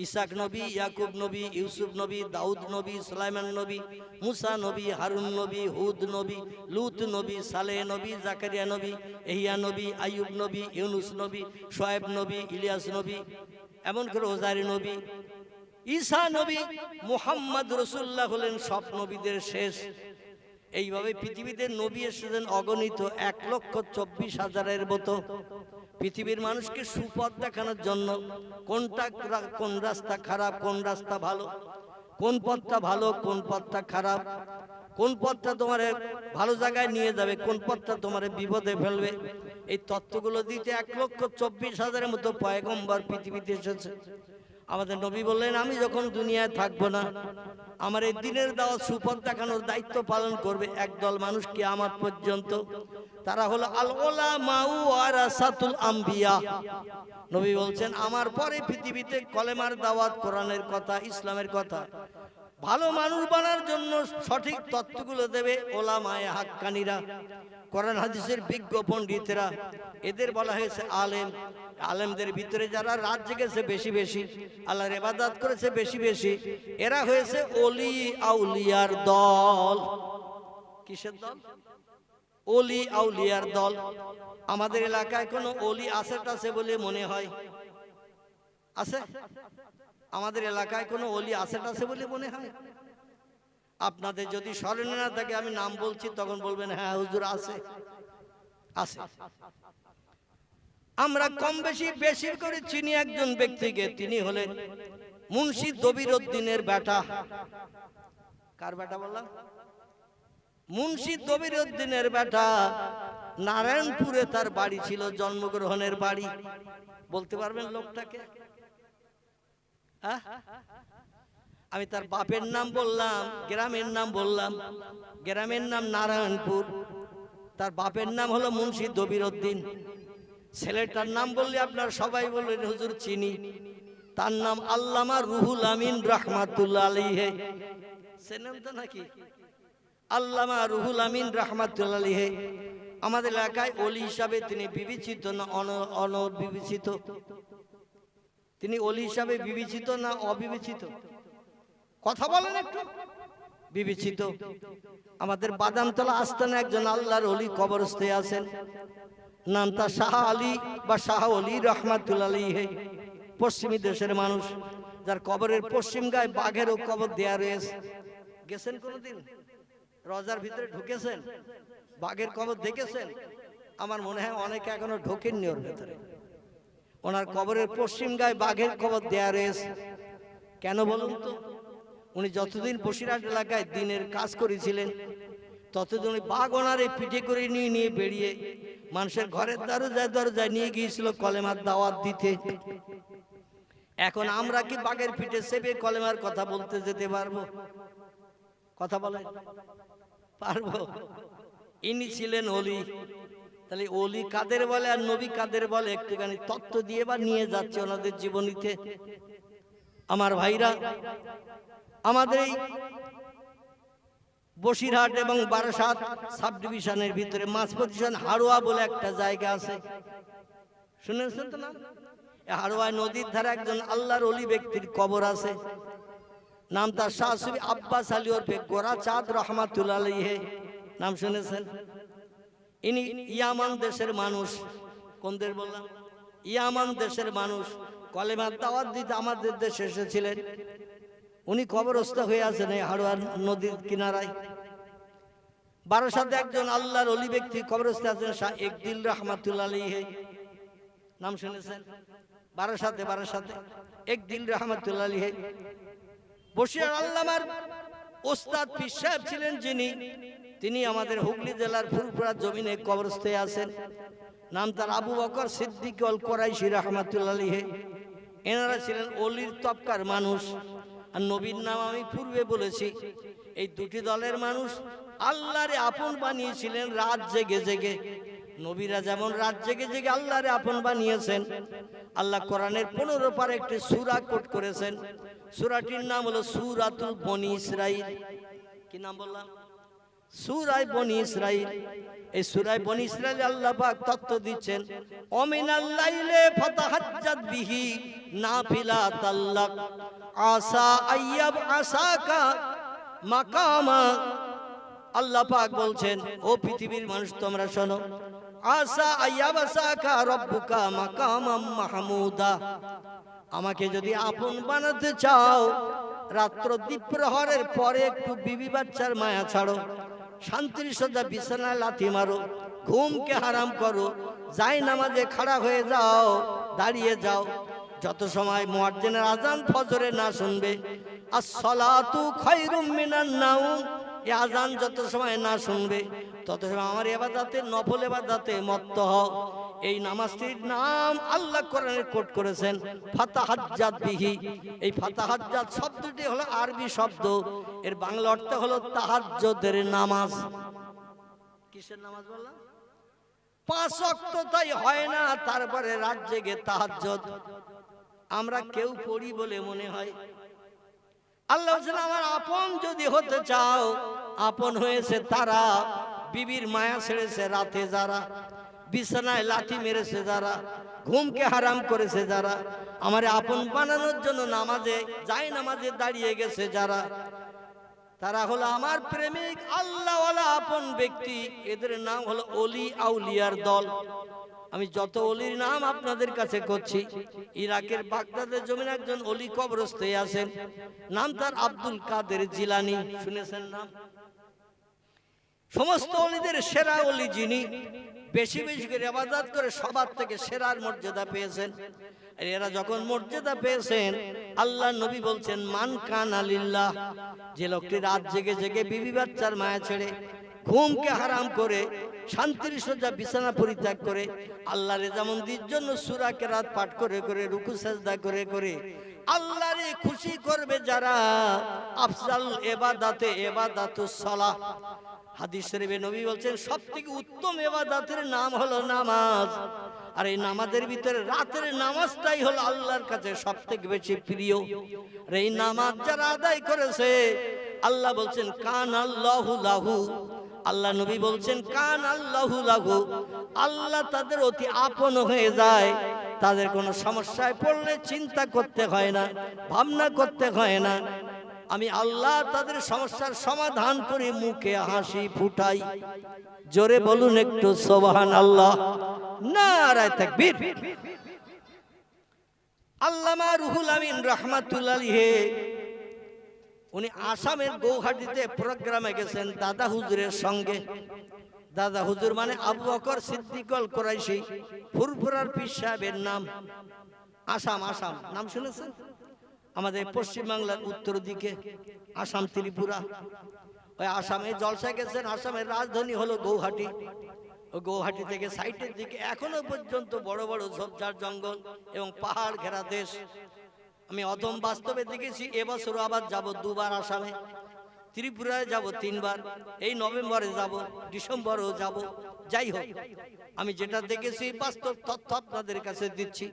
ইসাক নবী, ইয়াকুব নবী, ইউসুফ নবী, দাউদ নবী, সুলাইমান নবী, মুসা নবী, হারুন নবী, হুদ নবী, লূত নবী, সালেহ নবী, জাকারিয়া নবী, ইহয়া নবী, আইয়ুব নবী, ইউনুস নবী, শুআয়ব নবী, ইলিয়াস নবী, এমন করে ওজাইর নবী, ঈসা নবী, মুহাম্মদ রাসূলুল্লাহ হলেন সব নবীদের শেষ। এইভাবে পৃথিবীতে নবী এসেছেন অগণিত, 1,24,000-এর মতো। পৃথিবীর মানুষকে সুপথ দেখানোর জন্য কোন রাস্তা খারাপ, কোন রাস্তা ভালো, কোন পথটা ভালো, কোন পথটা খারাপ, কোন পথটা তোমার ভালো জায়গায় নিয়ে যাবে, কোন পথটা তোমার বিপদে ফেলবে, এই তত্ত্বগুলো দিতে 1,24,000-এর মতো পয়গম্বর পৃথিবীতে এসেছে। আমাদের নবী বললেন, আমি যখন দুনিয়ায় থাকবো না, আমার এই দিনের দাওয়াত সুপথ দেখানোর দায়িত্ব পালন করবে একদল মানুষ কিয়ামত পর্যন্ত। তারা হলো আল উলামা ওয়ারাসাতুল আম্বিয়া। নবী বলছেন, আমার পরে পৃথিবীতে কলেমার দাওয়াত, কোরআনের কথা, ইসলামের কথা, ভালো মানুষ বানার জন্য সঠিক তত্ত্বগুলো দেবে ওলামায়ে হাক্কানীরা, কোরআন হাদিসের বিজ্ঞ পণ্ডিতেরা। এদের বলা হয়েছে আলেম। আলেমদের ভিতরে যারা রাত জেগেছে বেশি বেশি, আল্লাহর ইবাদত করেছে বেশি বেশি, এরা হয়েছে ওলি আউলিয়ার দল। কিসের দল? ওলি আউলিয়ার দল। আমাদের এলাকায় কোনো ওলি আছে বলে মনে হয়? আছে? আমাদের এলাকায় কোনো ওলি আছে বলে মনে হয়? আপনাদের যদি স্মরণে না থাকে, আমি নাম বলছি, তখন বলবেন হ্যাঁ হুজুর আছে। আছে। আমরা কম বেশি বেশি করে চিনি একজন ব্যক্তিকে, তিনি হলেন মুন্সি দবিরউদ্দিনের বেটা। কার বেটা বললাম? মুন্সি দবিরউদ্দিনের বেটা। নারায়ণপুরে তার বাড়ি ছিল, জন্মগ্রহণের বাড়ি। বলতে পারবেন লোকটাকে? আমি তার বাপের নাম বললাম, গ্রামের নাম বললাম। গ্রামের নাম নারায়ণপুর, তার বাপের নাম হলো মুন্সি দবিরউদ্দিন। ছেলেটার নাম বললে আপনার সবাই বললেন হুজুর চিনি, তার নাম আল্লামা রুহুল আমিন রাহমাতুল্লাহ আলাইহি। চেনেন তো নাকি? আল্লামা রুহুল আমিন রাহমাতুল্লাহ আলাইহি আমাদের এলাকায় ওলি হিসাবে তিনি বিবেচিত না অনবিবেচিত? তিনি ওলি হিসাবে বিবেচিত না অবিবেচিত? কথা বলেন একটু। বিবেচিত। আমাদের বাদামতলা আস্তানে একজন আল্লাহর ওলি কবরস্থানে আছেন, নাম তার শাহ আলী বা শাহ ওলি রাহমাতুল্লাহ আলাইহি। পশ্চিমী দেশের মানুষ, যার কবরের পশ্চিম গায়ে বাঘেরও কবর দেয়া রয়েছে। গেছেন কোনোদিন? রজার ভিতরে ঢুকেছেন? বাঘের কবর দেখেছেন? আমার মনে হয় অনেকে এখনো ঢোকেননি ওর ভেতরে। ওনার কবরের পশ্চিম গায়ে বাঘের কবর দেয়া রয়েছে। কেন বলুন তো? উনি যতদিন বসিরহাট এলাকায় দিনের কাজ করেছিলেন, ততদিন উনি বাঘ ওনারে পিঠে করে নিয়ে বেরিয়ে মানুষের ঘরের দরজায় নিয়ে গিয়েছিল কলেমার দাওয়াত দিতে। এখন আমরা কি বাঘের পিঠে চেপে কলেমার কথা বলতে যেতে পারবো? কথা বলে পারবো? ইনি ছিলেন ওলি। তাহলে ওলি কাদের বলে আর নবী কাদের বলে একটুখানি তত্ত্ব দিয়ে বা নিয়ে যাচ্ছে ওনাদের জীবনীতে। আমার ভাইরা, আমাদের এই বসিরহাট এবং বারাসাত সাব ডিভিশনের ভিতরে মাঝপজিশন হাড়োয়া বলে একটা জায়গা আছে, শুনেছেন তো না? হাড়োয়া নদীর ধারে একজন আল্লাহর ওলি ব্যক্তির কবর আছে, নাম তার শাহ সুফি আব্বাস আলী ওরফে গোরা চাঁদ রহমাতুল্লাহ আলাইহি। নাম শুনেছেন? ইনি ইয়ামান দেশের মানুষ। কোন দেশ বললাম? ইয়ামান দেশের মানুষ। কলেমার দাওয়াত দিতে আমাদের দেশে এসেছিলেন। উনি কবরস্থ হয়ে আছেন এই হাড়োয়া নদীর কিনারায়। বারাসাতে একজন আল্লাহর ওলি ব্যক্তি কবরস্থ আছেন, শাহ একদিল রহমাতুল্লাহ আলাইহি। নাম শুনেছেন? বারাসাতে একদিল রহমাতুল্লাহ আলাইহি। বসিরহাট আল্লামার ওস্তাদ পীর সাহেব ছিলেন যিনি, তিনি আমাদের হুগলি জেলার ফুরফুরা জমিনে কবরস্থে আছেন। নাম তার আবু বকর সিদ্দিক আল কোরাইশি রাহমাতুল্লাহ আলাইহি। এনারা ছিলেন ওলির তবকার মানুষ। আর নবীর নাম আমি পূর্বে বলেছি। এই দুটি দলের মানুষ আল্লাহরে আপন বানিয়েছিলেন রাত জেগে জেগে। নবীরা যেমন রাত জেগে জেগে আল্লাহরে আপন বানিয়েছেন, আল্লাহ কোরআনের 15 পারে একটি সূরা কোট করেছেন। সূরাটির নাম হলো সূরাতুল বনি ইসরাইল। কি নাম বললাম? সূরা বনি ইসরাইল। এই সূরা বনি ইসরাইল আল্লাহ পাক তত্ত্ব দিচ্ছেন, অমিনাল লাইলে ফাতাহাজ্জাত বিহি নাফিলাতাল লাক আসা আইয়াব আসাকা মাকামা। আল্লাহ পাক বলছেন, ও পৃথিবীর মানুষ তোমরা শোনো, আসা আইয়াব আসাকা রব্বুকা মাকামাম মাহমুদা। আমাকে যদি আপন বানাতে চাও, রাত্র দ্বীপ্রহরের পরে একটু বিবি বাচ্চার মায়া ছাড়ো, শান্তির সজ্জা বিছানায় লাথি মারো, ঘুমকে হারাম করো, যাই নামাজে খাড়া হয়ে যাও, দাঁড়িয়ে যাও। যত সময় মুয়াজ্জিনের আজান ফজরে না শুনবে, আসসালাতু খায়রুম মিনান নাওম, এই আজান যত সময় না শুনবে, তত সময় আমার ইবাদতে নফল ইবাদতে মত্ত হও। এই নামাজটির নাম আল্লাহ কোরআনে কোট করেছেন ফাতাহাজ্জাত বিহি। এই ফাতাহাজ্জাত শব্দটি হলো আরবি শব্দ, এর বাংলা অর্থ হলো তাহাজ্জুদের নামাজ। কিসের নামাজ বললাম? 5 ওয়াক্ত তাই হয় না, তারপরে রাত জেগে তাহাজ্জুদ আমরা কেউ পড়ি বলে মনে হয়। আল্লাহ বলেন, আমার আপন যদি হতে চাও, আপন হয়েছে তারা, বিবির মায়া ছেড়েছে রাতে যারা, বিছানায় লাঠি মেরেছে যারা, ঘুমকে হারাম করেছে যারা, আমার আপন বানানোর জন্য নামাজে যাই নামাজে দাঁড়িয়ে গেছে যারা, তারা হলো আমার প্রেমিক আল্লাহওয়ালা আপন ব্যক্তি। এদের নাম হলো ওলি আউলিয়ার দল। আমি যত ওলির নাম আপনাদের কাছে করছি, ইরাকের বাগদাদের জমিনে একজন ওলি কবরস্থে আছেন, নাম তার আব্দুল কাদের জিলানী। শুনেছেন নাম? সমস্ত ওলিদের সেরা ওলি যিনি, বেশি বেশি করে ইবাদত করে সবার থেকে সেরার মর্যাদা পেয়েছেন। আর এরা যখন মর্যাদা পেয়েছেন, আল্লাহ নবী বলছেন, মান কানা লিল্লাহ, যে লোকটি রাত জেগে জেগে বিবি বাচ্চার মায়া ছেড়ে, ঘুমকে হারাম করে, শান্তির সজ্জা বিছানা পরিত্যাগ করে, আল্লাহর রেজামন্দির জন্য সূরা কেরাত পাঠ করে করে, রুকু সাজদা করে করে, আল্লাহরে খুশি করবে যারা, আফজাল ইবাদাতে ইবাদাতুস সালাহ। হাদিস শরীফে নবী বলছেন সবথেকে উত্তম ইবাদতের নাম হলো নামাজ। আর এই নামাজের ভিতরে রাতের নামাজটাই হলো আল্লাহর কাছে সবথেকে বেশি প্রিয়। আর এই নামাজ যারা আদায় করেছে, আল্লাহ বলছেন কান আল্লাহু লাহু, আল্লাহ নবী বলছেন কান আল্লাহু লাহু, আল্লাহ তাদের অতি আপন হয়ে যায়। তাদের কোনো সমস্যায় পড়লে চিন্তা করতে হয় না, ভাবনা করতে হয় না, আমি আল্লাহ তাদের সমস্যার সমাধান করে মুখে হাসি ফুটাই। জোরে বলুন একটু সুবহানাল্লাহ, নারায়ে তাকবীর। আল্লামা রুহুল আমিন রাহমাতুল্লাহ আলাইহি, উনি আসামের গৌহাটিতে প্রোগ্রামে গেছেন দাদা হুজুরের সঙ্গে। দাদা হুজুর মানে আবু বকর সিদ্দিকুল কুরাইশি, ফুরফুরার পীর সাহেবের নাম। আসাম, আসাম নাম শুনেছেন? আমাদের পশ্চিমবাংলার উত্তর দিকে আসাম, ত্রিপুরা। ওই আসামে জলসা গেছেন। আসামের রাজধানী হলো গৌহাটি। ও গৌহাটি থেকে সাইটের দিকে এখনো পর্যন্ত বড় বড় ঝোপঝাড় জঙ্গল এবং পাহাড় ঘেরা দেশ। আমি অদম বাস্তবে দেখেছি। এবছরও আবার যাব দুবার আসামে। ত্রিপুরায় যাব 3 বার, এই নভেম্বরে যাব, ডিসেম্বরেও যাব। যাই হোক, আমি যেটা দেখেছি বাস্তব তথ্য আপনাদের কাছে দিচ্ছি।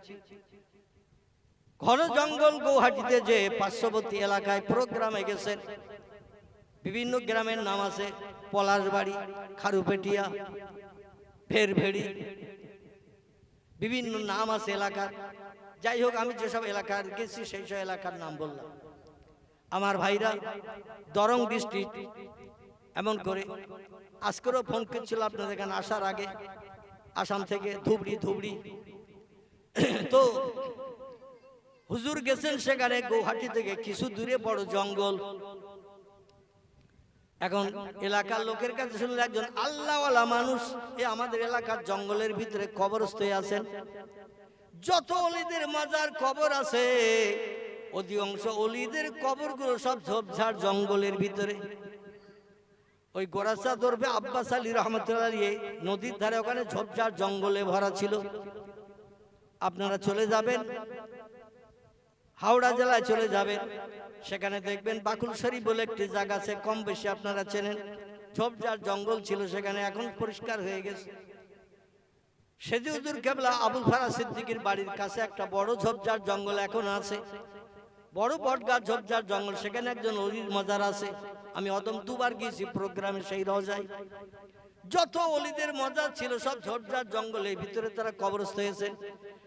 ঘন জঙ্গল গৌহাটিতে যে পার্শ্ববর্তী এলাকায় প্রোগ্রামে গেছেন। বিভিন্ন গ্রামের নাম আছে, পলাশবাড়ি, খারুপেটিয়া, ফেরভেড়ি, বিভিন্ন নাম আছে এলাকার। যাই হোক, আমি যেসব এলাকার গেছি সেই সব এলাকার নাম বললাম। আমার ভাইরা দরং ডিস্ট্রিক্ট, এমন করে আজকেরও ফোন করছিল আপনাদের এখানে আসার আগে, আসাম থেকে ধুবড়ি। তো হুজুর গেছেন সেখানে গৌহাটি থেকে কিছু দূরে বড় জঙ্গল। এখন এলাকার লোকের কাছে শুনলে একজন আল্লাহওয়ালা মানুষ আমাদের এলাকার জঙ্গলের ভিতরে কবরস্থ হয়ে আছেন। যত অলিদের মাজার কবর আছে, অধিকাংশ অলিদের কবরগুলো সব ঝোপঝাড় জঙ্গলের ভিতরে। ওই গোরাসা দরবে আব্বাস আলী রহমতুল্লাহ নদীর ধারে, ওখানে ঝোপঝাড় জঙ্গলে ভরা ছিল। আপনারা চলে যাবেন হাওড়া জেলায়, চলে যাবেন, সেখানে দেখবেন বাকুলশরী বলে একটি জায়গা আছে, কম বেশি আপনারা চেনেন। ঝোপঝাড় জঙ্গল ছিল সেখানে, এখন পরিষ্কার হয়ে গেছে। সেজি হুজুর কেবলা আবুল ফারাজ সিদ্দিকীর বাড়ির কাছে একটা বড় ঝোপঝাড় জঙ্গল এখন আছে, বড় বটগাছ ঝোপঝাড় জঙ্গল। সেখানে একজন অলির মাজার আছে। আমি অদম 2 বার গিয়েছি প্রোগ্রামে সেই রওজায়। যত অলিদের মাজার ছিল সব ঝোপঝাড় জঙ্গলের ভিতরে তারা কবরস্থ হয়েছে।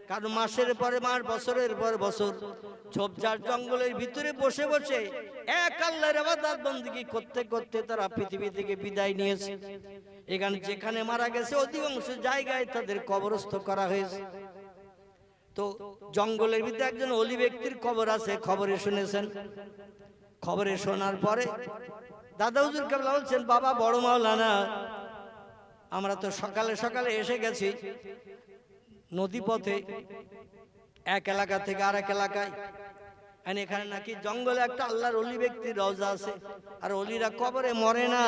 কারণ মাসের পরে মাস, বছরের পর বছর ঝোপঝাড় জঙ্গলের ভিতরে বসে বসে এক আল্লাহর ইবাদত বندگی করতে করতে তারা পৃথিবী থেকে বিদায় নিয়েছে। এখানে যেখানে মারা গেছে অধিকাংশ জায়গায় তাদের কবরস্থ করা হয়েছে। তো জঙ্গলের ভিতরে একজন অলি ব্যক্তির কবর আছে, খবরে শুনেছেন। খবরে শোনার পরে দাদা হুজুর কেবলা বলছেন, বাবা বড় মাওলানা, আমরা তো সকালে সকালে এসে গেছি নদী পথে, এক এলাকা থেকে আরেক এলাকায়। এখানে নাকি জঙ্গলে একটা আল্লাহর অলি ব্যক্তির রওজা আছে। আর অলিরা কবরে মরে না,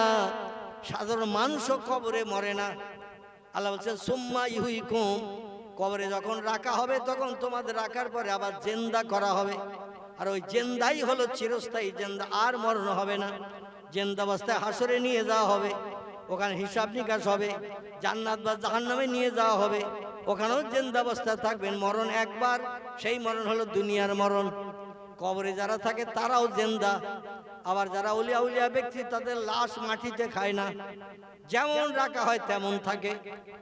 সাধারণ মানুষও কবরে মরে না। আল্লাহ বলছেন সুম্মা ইউহয়িকুম, কবরে যখন রাখা হবে তখন তোমাদের রাখার পরে আবার জিন্দা করা হবে। আর ওই জিন্দাই হলো চিরস্থায়ী জিন্দা, আর মরণ হবে না। জিন্দা অবস্থায় হাসরে নিয়ে যাওয়া হবে, ওখানে হিসাব নিকাশ হবে। জান্নাত বা জাহান্নামে নিয়ে যাওয়া হবে, ওখানেও জিন্দা অবস্থায় থাকবেন। মরণ একবার, সেই মরণ হলো দুনিয়ার মরণ। কবরে যারা থাকে তারাও জিন্দা। আবার যারা উলিয়া উলিয়া ব্যক্তি, তাদের লাশ মাটিতে খায় না, যেমন রাখা হয় তেমন থাকে।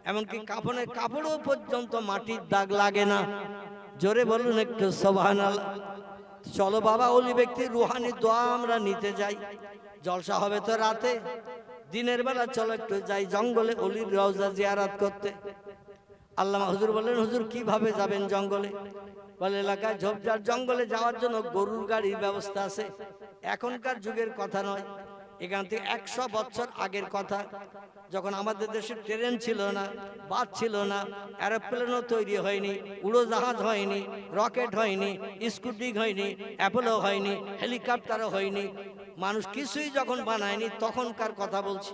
এমনকি কাফনের কাপড়ও পর্যন্ত মাটির দাগ লাগে না। জোরে বলুন একটু সুবহানাল্লাহ। চলো বাবা, অলি ব্যক্তির রুহানি দোয়া আমরা নিতে যাই। জলসা হবে তো রাতে, দিনের বেলা চলো একটু যাই জঙ্গলে অলির রওজা জিয়ারত করতে। আল্লামা হুজুর বললেন, হুজুর কিভাবে যাবেন জঙ্গলে? বলে এলাকায় ঝোপঝাড় জঙ্গলে যাওয়ার জন্য গরুর গাড়ির ব্যবস্থা আছে। এখনকার যুগের কথা নয়, এখান থেকে 100 বছর আগের কথা, যখন আমাদের দেশে ট্রেন ছিল না, বাস ছিল না, এরোপ্লেনও তৈরি হয়নি, উড়োজাহাজ হয়নি, রকেট হয়নি, স্কুটিং হয়নি, অ্যাপোলো হয়নি, হেলিকপ্টারও হয়নি, মানুষ কিছুই যখন বানায়নি, তখনকার কথা বলছি।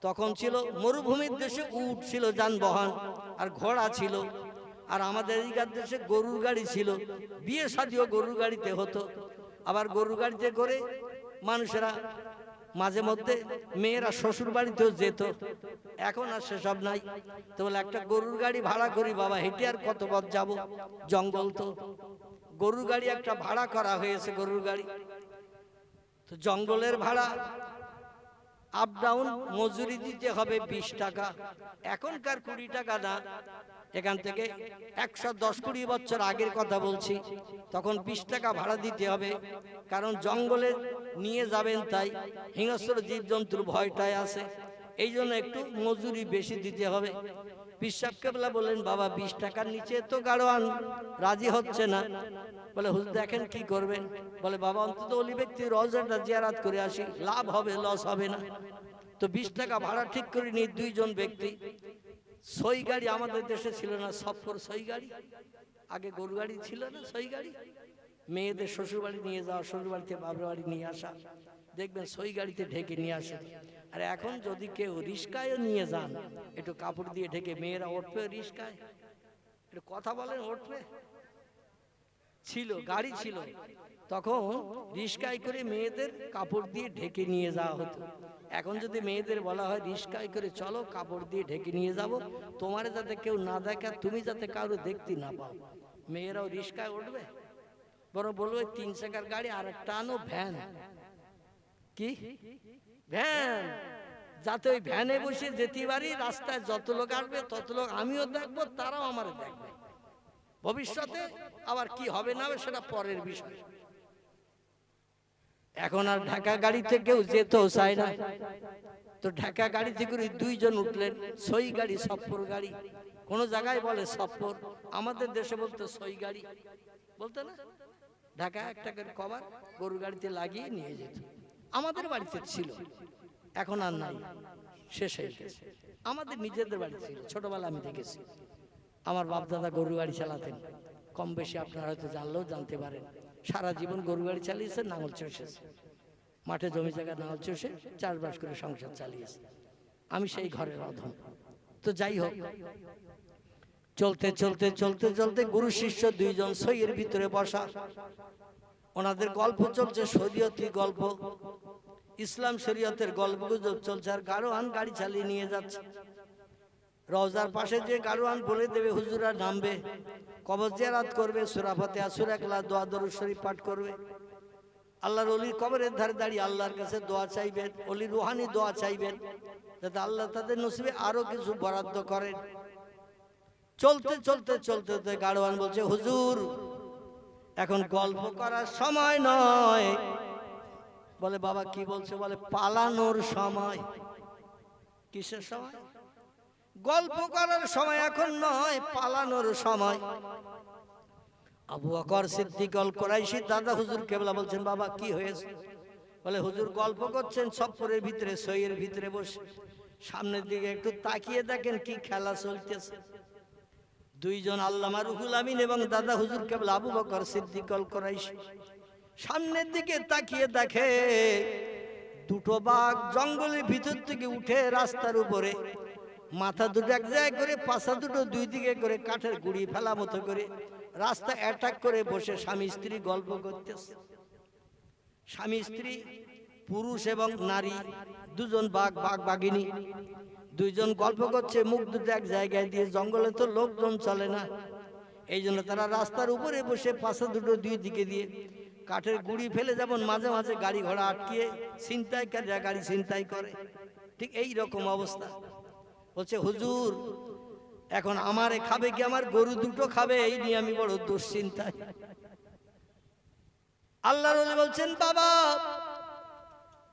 তখন ছিল মরুভূমির দেশে উট ছিল যানবাহন, আর ঘোড়া ছিল। আর আমাদের এইখান দেশে গরুর গাড়ি ছিল, বিয়ে শাদিও গরুর গাড়িতে হতো। আবার গরুর গাড়িতে করে মানুষেরা মাঝে মধ্যে মেয়েরা শ্বশুর বাড়িতেও যেত। এখন আর সেসব নাই। তো বলে একটা গরুর গাড়ি ভাড়া করি বাবা, হেঁটে আর কত পথ যাব, জঙ্গল তো। গরুর গাড়ি একটা ভাড়া করা হয়েছে, গরুর গাড়ি। তো জঙ্গলের ভাড়া আপ ডাউন মজুরি দিতে হবে 20 টাকা। এখনকার 20 টাকা না, এখান থেকে 110-20 বছর আগের কথা বলছি, তখন 20 টাকা ভাড়া দিতে হবে। কারণ জঙ্গলে নিয়ে যাবেন, তাই হিংস্র জীবজন্তুর ভয়টাই আছে, এই জন্য একটু মজুরি বেশি দিতে হবে। পীর সাহেব কেবলা বললেন, বাবা 20 টাকার নিচে তো গাড়োয়ান রাজি হচ্ছে না। বলে হুজুর দেখেন কি করবেন? বলে বাবা অন্তত ওলি ব্যক্তির রওজাটা জিয়ারত করে আসি, লাভ হবে, লস হবে না। তো 20 টাকা ভাড়া ঠিক করে নিয়ে 2 জন ব্যক্তি, সই গাড়ি আমাদের দেশে ছিল না, সফর সই গাড়ি, আগে গরু গাড়ি ছিল না, সই গাড়ি, মেয়েদের শ্বশুর বাড়ি নিয়ে যাওয়া, শ্বশুর বাড়িতে বাবার বাড়ি নিয়ে আসা, দেখবেন সই গাড়িতে ঢেকে নিয়ে আসে। আর এখন যদি কেউ রিস্কায় নিয়ে যান, একটু কাপড় দিয়ে ঢেকে, মেয়েরা উঠবে রিস্কায়? একটু কথা বলেন, উঠবে? ছিল, গাড়ি ছিল, তখন রিস্কায় করে মেয়েদের কাপড় দিয়ে ঢেকে নিয়ে যাওয়া হতো। এখন যদি মেয়েদের বলা হয় রিস্কায় করে চলো, কাপড় দিয়ে ঢেকে নিয়ে যাব, তোমার যাতে কেউ না দেখে, তুমি যাতে কারো দেখতে না পাও, মেয়েরাও রিস্কায় উঠবে? বরং বলবো 3 চাকার গাড়ি আর একটা আনো, ভ্যান। কি ভ্যান? যাতে ওই ভ্যানে বসে যেতে পারি, রাস্তায় যত লোক আসবে তত লোক আমিও দেখবো, তারাও আমার দেখবে। ভবিষ্যতে আবার কি হবে না হবে সেটা পরের বিষয়। এখন আর ঢাকা গাড়িতে কেউ যেতেও চায় না। তো ঢাকা গাড়িতে করে 2 জন উঠলেন, সই গাড়ি, সফর গাড়ি। কোন জায়গায় বলে সফর, আমাদের দেশে বলতো সই গাড়ি, বলতো না? ঢাকা একটা করে কভার গরু গাড়িতে লাগিয়ে নিয়ে যেত। আমাদের বাড়িতে ছিল, এখন আর নাই, শেষ হয়ে গেছে। আমাদের নিজেদের বাড়ি ছিল, ছোটবেলা আমি দেখেছি। আমার বাপ দাদা গরু গাড়ি চালাতেন, কম বেশি আপনারা হয়তো জানলেও জানতে পারেন। সারা জীবন গরু গাড়ি চালিয়েছে, নাঙল চষেছে, মাঠে জমি জায়গা নাঙল চষে চাষবাস করে সংসার চালিয়েছে। আমি সেই ঘরের অধম। তো যাই হোক, চলতে চলতে চলতে চলতে গুরু শিষ্য 2 জন সইয়ের ভিতরে বসা, ওনাদের গল্প চলছে, শরীয়তি গল্প, ইসলাম শরীয়তের গল্প গুজব চলছে। আর গাড়োয়ান গাড়ি চালিয়ে নিয়ে যাচ্ছে। রওজার পাশে যে গাড়োয়ান বলে দেবে, হুজুরা নামবে, কবর জিয়ারত করবে, সূরা ফাতিহা, সূরা ইখলাস, দোয়া দরুদ শরীফ পাঠ করবে। আল্লাহর ওলির কবরের ধারে দাঁড়িয়ে আল্লাহর কাছে দোয়া চাইবেন, ওলির রুহানি দোয়া চাইবেন, যাতে আল্লাহ তাদের নসিবে আরো কিছু বরাদ্দ করেন। চলতে চলতে চলতে গাড়োয়ান বলছে, হুজুর এখন গল্প করার সময় নয়। বলে বাবা কি বলছে? বলে পালানোর সময়। কিসের সময়? গল্প করার সময় এখন নয়, পালানোর সময়। আবু বকর সিদ্দিক আল কুরাইশি দাদা হুজুর কেবলা বলছেন, বাবা কি হয়েছে? বলে হুজুর গল্প করছেন সফরের ভিতরে, সইয়ের ভিতরে বসে, সামনের দিকে একটু তাকিয়ে দেখেন কি খেলা চলতেছে। 2 জন আল্লামা রুহুল আমিন এবং দাদা হুজুর কেবলা আবু বকর সিদ্দিক আল কুরাইশি সামনের দিকে তাকিয়ে দেখে 2টো বাঘ জঙ্গলের ভিতর থেকে উঠে রাস্তার উপরে, মাথা 2টো এক জায়গায় করে, পাছা 2টো 2 দিকে করে, কাঠের গুড়ি ফেলা মতো করে রাস্তা অ্যাটাক করে বসে স্বামী স্ত্রী গল্প করতেছে। স্বামী স্ত্রী, পুরুষ এবং নারী, 2 জন বাঘ, বাঘ বাঘিনী, 2 জন গল্প করছে, মুখ 2টো এক জায়গায় দিয়ে। জঙ্গলে তো লোকজন চলে না, এই জন্য তারা রাস্তার উপরে বসে পাছা 2টো 2 দিকে দিয়ে কাঠের গুড়ি ফেলে, যেমন মাঝে মাঝে গাড়ি ঘোড়া আটকিয়ে ছিনতাইকারীরা গাড়ি ছিনতাই করে, ঠিক এই রকম অবস্থা। বলছে হুজুর এখন আমারে খাবে কি, আমার গরু 2টো খাবে, এই নিয়ে আমি বড় দুশ্চিন্তায়। আল্লাহর ওলি বলছেন, বাবা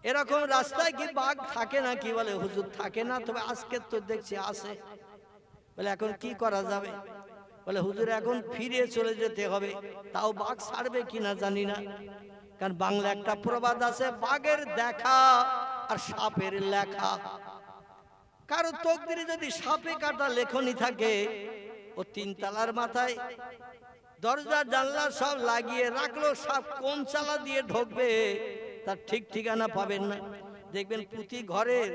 এরকম রাস্তায় কি বাঘ থাকে নাকি? বলে হুজুর থাকে না, তবে আজকে তো দেখছি আছে। বলে এখন কি করা যাবে? বলে হুজুর এখন ফিরে চলে যেতে হবে, তাও বাঘ ছাড়বে কিনা জানি না। কারণ বাংলা একটা প্রবাদ আছে, বাঘের দেখা আর সাপের লেখা। কারো তকদিরে যদি সাপে কাটা লেখনি থাকে, ও 3 তলার মাথায় দরজা জানলা সব লাগিয়ে রাখলো, সাপ কোন চালা দিয়ে ঢুকবে তার ঠিক ঠিকানা পাবেন না। দেখবেন প্রতি ঘরের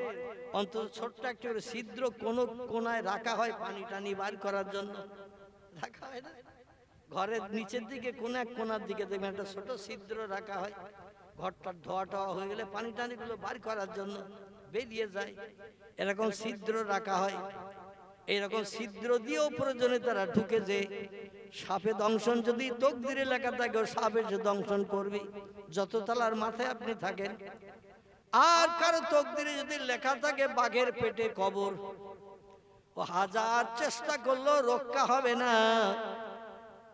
অন্তত ছোট্ট একটা ছিদ্র কোন কোনায় রাখা হয় পানি টানি বার করার জন্য, রাখা হয় না? ঘরের নিচের দিকে কোন এক কোনার দিকে দেখবেন একটা ছোট ছিদ্র রাখা হয়, ঘরটা ধোয়া টোয়া হয়ে গেলে পানি টানিগুলো বার করার জন্য বেরিয়ে যায়, এরকম ছিদ্র রাখা হয়। এইরকম ছিদ্র দিয়েও প্রয়োজনে তারা ঢুকে, যে সাপে দংশন যদি তকদিরে লেখা থাকে ও সাপে সে দংশন করবে, যত তালার মাথায় আপনি থাকেন। আর কারো তকদিরে যদি লেখা থাকে বাঘের পেটে কবর, ও হাজার চেষ্টা করলেও রক্ষা হবে না।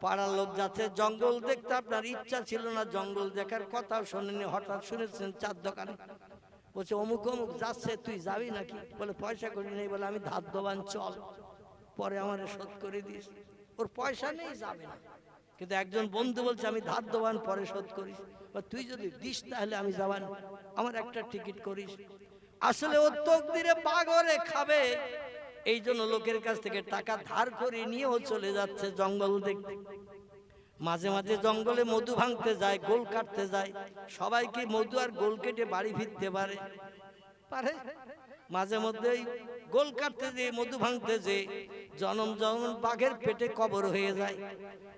পাড়ার লোক যাচ্ছে জঙ্গল দেখতে, আপনার ইচ্ছা ছিল না জঙ্গল দেখার, কথাও শোনেনি, হঠাৎ শুনেছেন চার দোকানে বলছে অমুক অমুক যাচ্ছে, তুই যাবি নাকি? বলে পয়সা করি নেই। বলে আমি ধার দেবান, চল পরে আমার শোধ করে দিস। ওর পয়সা নেই, যাবে না, কিন্তু একজন বন্ধু বলছে আমি ধার দেবান, পরে শোধ করিস। তুই যদি দিস তাহলে আমি যাবান, আমার একটা টিকিট করিস। আসলে ওর তকদিরে বাঘরে খাবে, এই জন্য লোকের কাছ থেকে টাকা ধার করে নিয়েও চলে যাচ্ছে জঙ্গল দেখতে। মাঝে মাঝে জঙ্গলে মধু ভাঙতে যায়, গোল কাটতে যায়। সবাই কি মধু আর গোল কেটে বাড়ি ফিরতে পারে? পারে? মাঝে মধ্যে গোল কাটতে যে মধু ভাঙতে যে জনম জনম বাঘের পেটে কবর হয়ে যায়।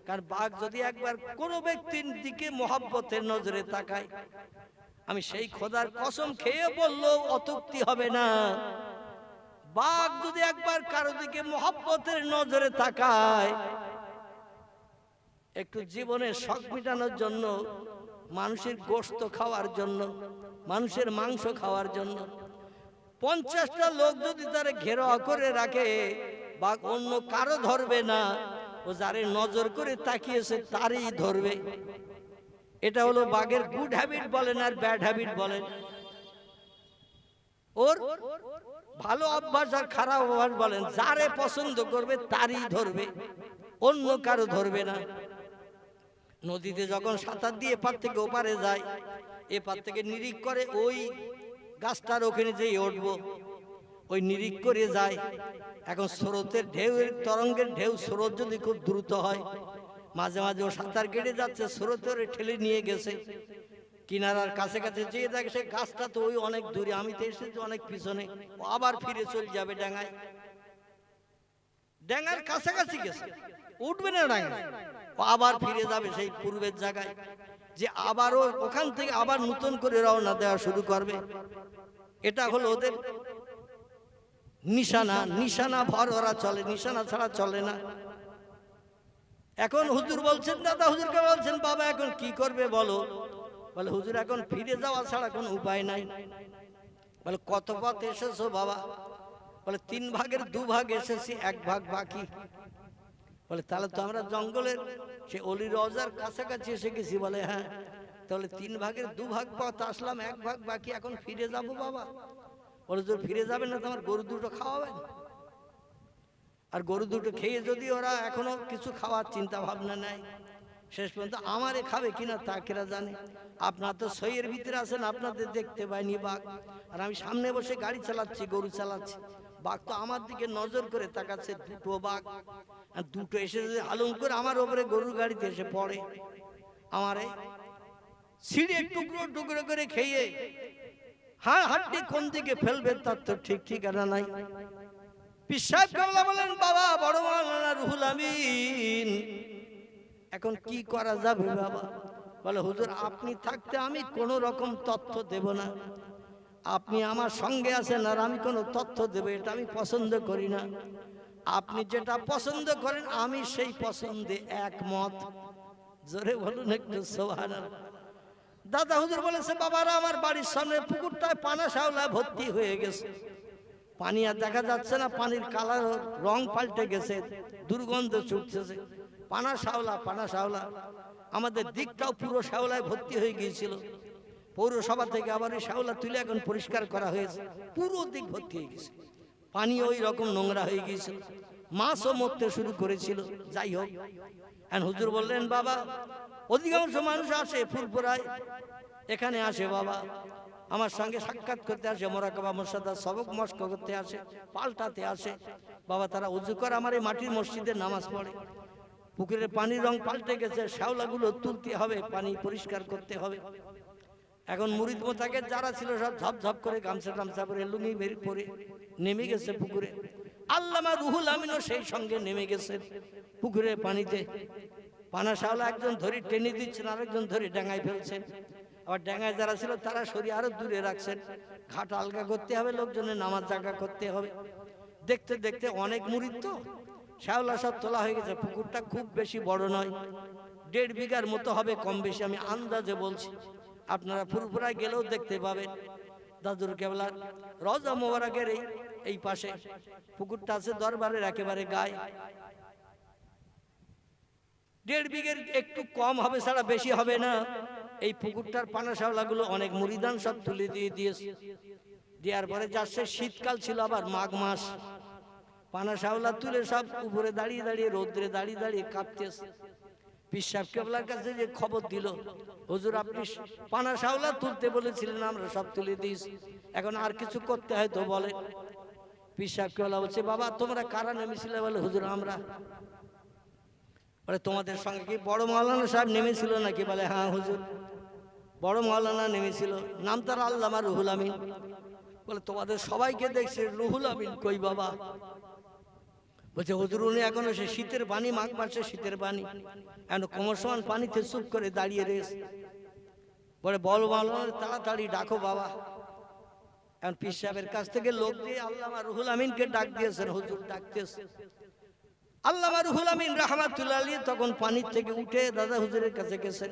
কারণ বাঘ যদি একবার কোনো ব্যক্তির দিকে মহব্বতের নজরে তাকায়, আমি সেই খোদার কসম খেয়ে বললেও অত্যুক্তি হবে না, বাঘ যদি একবার কারো দিকে মহব্বতের নজরে তাকায়, একটু জীবনের শখ মেটানোর জন্য, মানুষের গোশত খাওয়ার জন্য, মানুষের মাংস খাওয়ার জন্য, 50টা লোক যদি তারে ঘেরাও করে রাখে, বাঘ অন্য কারো ধরবে না, ও যারে নজর করে তাকিয়েছে তারই ধরবে। এটা হলো বাঘের গুড হ্যাবিট বলেন আর ব্যাড হ্যাবিট বলেন। ওর ভালো অভ্যাস আর খারাপ অভ্যাস বলেন, যারে পছন্দ করবে তারই ধরবে, অন্য কারো ধরবে না। নদীতে যখন সাঁতার দিয়ে এপার থেকে ওপারে যায়, এপার থেকে নিরিখ করে ওই গাছটার ওখানে যেই উঠবো, ওই নিরিখ করে যায়। এখন স্রোতের ঢেউ, তরঙ্গের ঢেউ, স্রোত যদি খুব দ্রুত হয়, মাঝে মাঝে ও সাঁতার কেটে যাচ্ছে, স্রোতের ঠেলে নিয়ে গেছে কিনারার কাছে কাছে, যেয়ে দেখে সে গাছটা তো ওই অনেক দূরে, আমি তো এসেছি অনেক পিছনে, ও আবার ফিরে চলে যাবে ডাঙায়। ডাঙার কাছাকাছি গেছে, উঠবে না ডাঙায়, ও আবার ফিরে যাবে সেই পূর্বের জায়গায়, যে আবারও ওখান থেকে আবার নতুন করে রওনা দেওয়া শুরু করবে। এটা হলো ওদের নিশানা। নিশানা ভর ওরা চলে, নিশানা ছাড়া চলে না। এখন হুজুর বলছেন, দাদা হুজুরকে বলছেন, বাবা এখন কি করবে বলো? বলে হুজুর এখন ফিরে যাওয়া ছাড়া কোনো উপায় নাই। বলে কত পথ এসেছো বাবা? বলে 3 ভাগের 2 ভাগ এসেছি, 1 ভাগ বাকি। বলে তাহলে তো আমরা জঙ্গলের সে অলি রওজার কাছাকাছি এসে গেছি। বলে হ্যাঁ। তাহলে 3 ভাগের 2 ভাগ পথ আসলাম, 1 ভাগ বাকি, এখন ফিরে যাব বাবা? বলে যদি ফিরে যাবেন না, তোমার গরু দুটো খাওয়াবেন, আর গরু দুটো খেয়ে যদি ওরা এখনো কিছু খাওয়ার চিন্তা ভাবনা নেয়, শেষ পর্যন্ত আমারে খাবে কিনা তা কেরা জানে। আপনার তো সইয়ের ভিতরে আছেন, আপনাদের দেখতে পাইনি বাঘ, আর আমি সামনে বসে গাড়ি চালাচ্ছি, গরু চালাচ্ছি, বাঘ তো আমার দিকে নজর করে তাকাচ্ছে। 2টো বাঘ, আর 2টো এসে যদি আলম করে আমার ওপরে গরুর গাড়িতে এসে পড়ে, আমারে ছিঁড়ে টুকরো টুকরো করে খেয়ে হাড্ডি কোন দিকে ফেলবে তার তো ঠিক ঠিকানা নাই। পীর সাহেব কামলা বলেন, বাবা বড় মাওলানা রুহুল আমিন, এখন কি করা যাবে বাবা? বলে হুজুর আপনি থাকতে আমি কোন রকম তথ্য দেব না, আপনি আমার সঙ্গে আছেন আর আমি কোনো তথ্য দেব এটা আমি পছন্দ করি না। আপনি যেটা পছন্দ করেন আমি সেই পছন্দে একমত। জোরে বলুন একটু সুবহানাল্লাহ। দাদা হুজুর বলেছে, বাবারা আমার বাড়ির সামনে পুকুরটায় পানা শ্যাওলা ভর্তি হয়ে গেছে, পানি আর দেখা যাচ্ছে না, পানির কালার রং পাল্টে গেছে, দুর্গন্ধ ছুটতেছে, পানা শ্যাওলা পানা শ্যাওলা। আমাদের দিকটাও পুরো শ্যাওলায় ভর্তি হয়ে গিয়েছিল, পৌরসভা থেকে আবার এই শ্যাওলা তুলে এখন পরিষ্কার করা হয়েছে, পুরো দিক ভর্তি হয়ে গেছে, পানি ওই রকম নোংরা হয়ে গিয়েছিল, মাছও মরতে শুরু করেছিল। যাই হোক, হুজুর বললেন, বাবা অধিকাংশ মানুষ আসে ফুরফুরায়, এখানে আসে বাবা, আমার সঙ্গে সাক্ষাৎ করতে আসে, মোরাকাবা মুর্শিদা সবক মস্ক করতে আসে, পাল্টাতে আসে বাবা। তারা উজু করে আমার এই মাটির মসজিদে নামাজ পড়ে, পুকুরের পানির রং পাল্টে গেছে, শ্যাওলাগুলো তুলতে হবে, পানি পরিষ্কার করতে হবে। এখন মুরিদ মোতাকে যারা ছিল সব ঝপঝপ করে গামছা টামছা পরে লুঙ্গি মেরে পরে নেমে গেছে পুকুরে। আল্লামা রুহুল আমিনও সেই সঙ্গে নেমে গেছেন পুকুরের পানিতে। পানা শাওলা একজন ধরে টেনে দিচ্ছেন, আরেকজন ধরে ডাঙায় ফেলছেন। আবার ডাঙায় যারা ছিল তারা সরিয়ে আরো দূরে রাখছেন। ঘাট আলগা করতে হবে, লোকজনের নামাজ জায়গা করতে হবে। দেখতে দেখতে অনেক মুরিদ তো শাওলা সব তোলা হয়ে গেছে। পুকুরটা খুব বেশি বড় নয়, 1.5 বিঘার মতো হবে কম বেশি, আমি আন্দাজে বলছি। আপনারা ফুরফুরায় গেলেও দেখতে পাবেন। দাদুর কেবলার রওজা মোবারকের এই পাশে পুকুরটা আছে, দরবারের একেবারে গায়ে। 1.5 বিঘের একটু কম হবে, ছাড়া বেশি হবে না। এই পুকুরটার পানা শাওলাগুলো অনেক মুরিদান সব তুলে দিয়েছে। দেওয়ার পরে যাচ্ছে শীতকাল ছিল, আবার মাঘ মাস। পানা শাওলা তুলে সব উপরে দাঁড়িয়ে দাঁড়িয়ে রোদ্রে দাঁড়িয়ে দাঁড়িয়ে কাঁপতেছে। পীর সাহেব কেবলার কাছে যে খবর দিল, হুজুর আপনি পানা শাওলা তুলতে বলেছিলেন, আমরা সব তুলে দিয়েছি, এখন আর কিছু করতে হয় তো বলে। পীর সাহেব কেবলা বলছে, বাবা তোমরা কারা নেমেছিলে? বলে হুজুর আমরা। বলে তোমাদের সঙ্গে কি বড় মাওলানা সাহেব নেমেছিল নাকি? বলে হ্যাঁ হুজুর, বড় মাওলানা নেমেছিল, নাম তার আল্লামা রুহুল আমিন। বলে তোমাদের সবাইকে দেখছে, রুহুল আমিন কই বাবা? বলছে হুজুর উনি এখনো সে শীতের পানি, মাঘ মাসে শীতের পানি, এখন কোমর সমান পানিতে চুপ করে দাঁড়িয়ে রয়েছে। বলে বল মাওলানা তাড়াতাড়ি ডাকো বাবা। এখন পীর সাহেবের কাছ থেকে লোক দিয়ে আল্লামা রুহুল আমিনকে ডাক দিয়েছেন, হুজুর ডাকতেছে। আল্লামা রুহুল আমিন রাহমাতুল্লাহ আলাইহি তখন পানির থেকে উঠে দাদা হুজুরের কাছে গেছেন।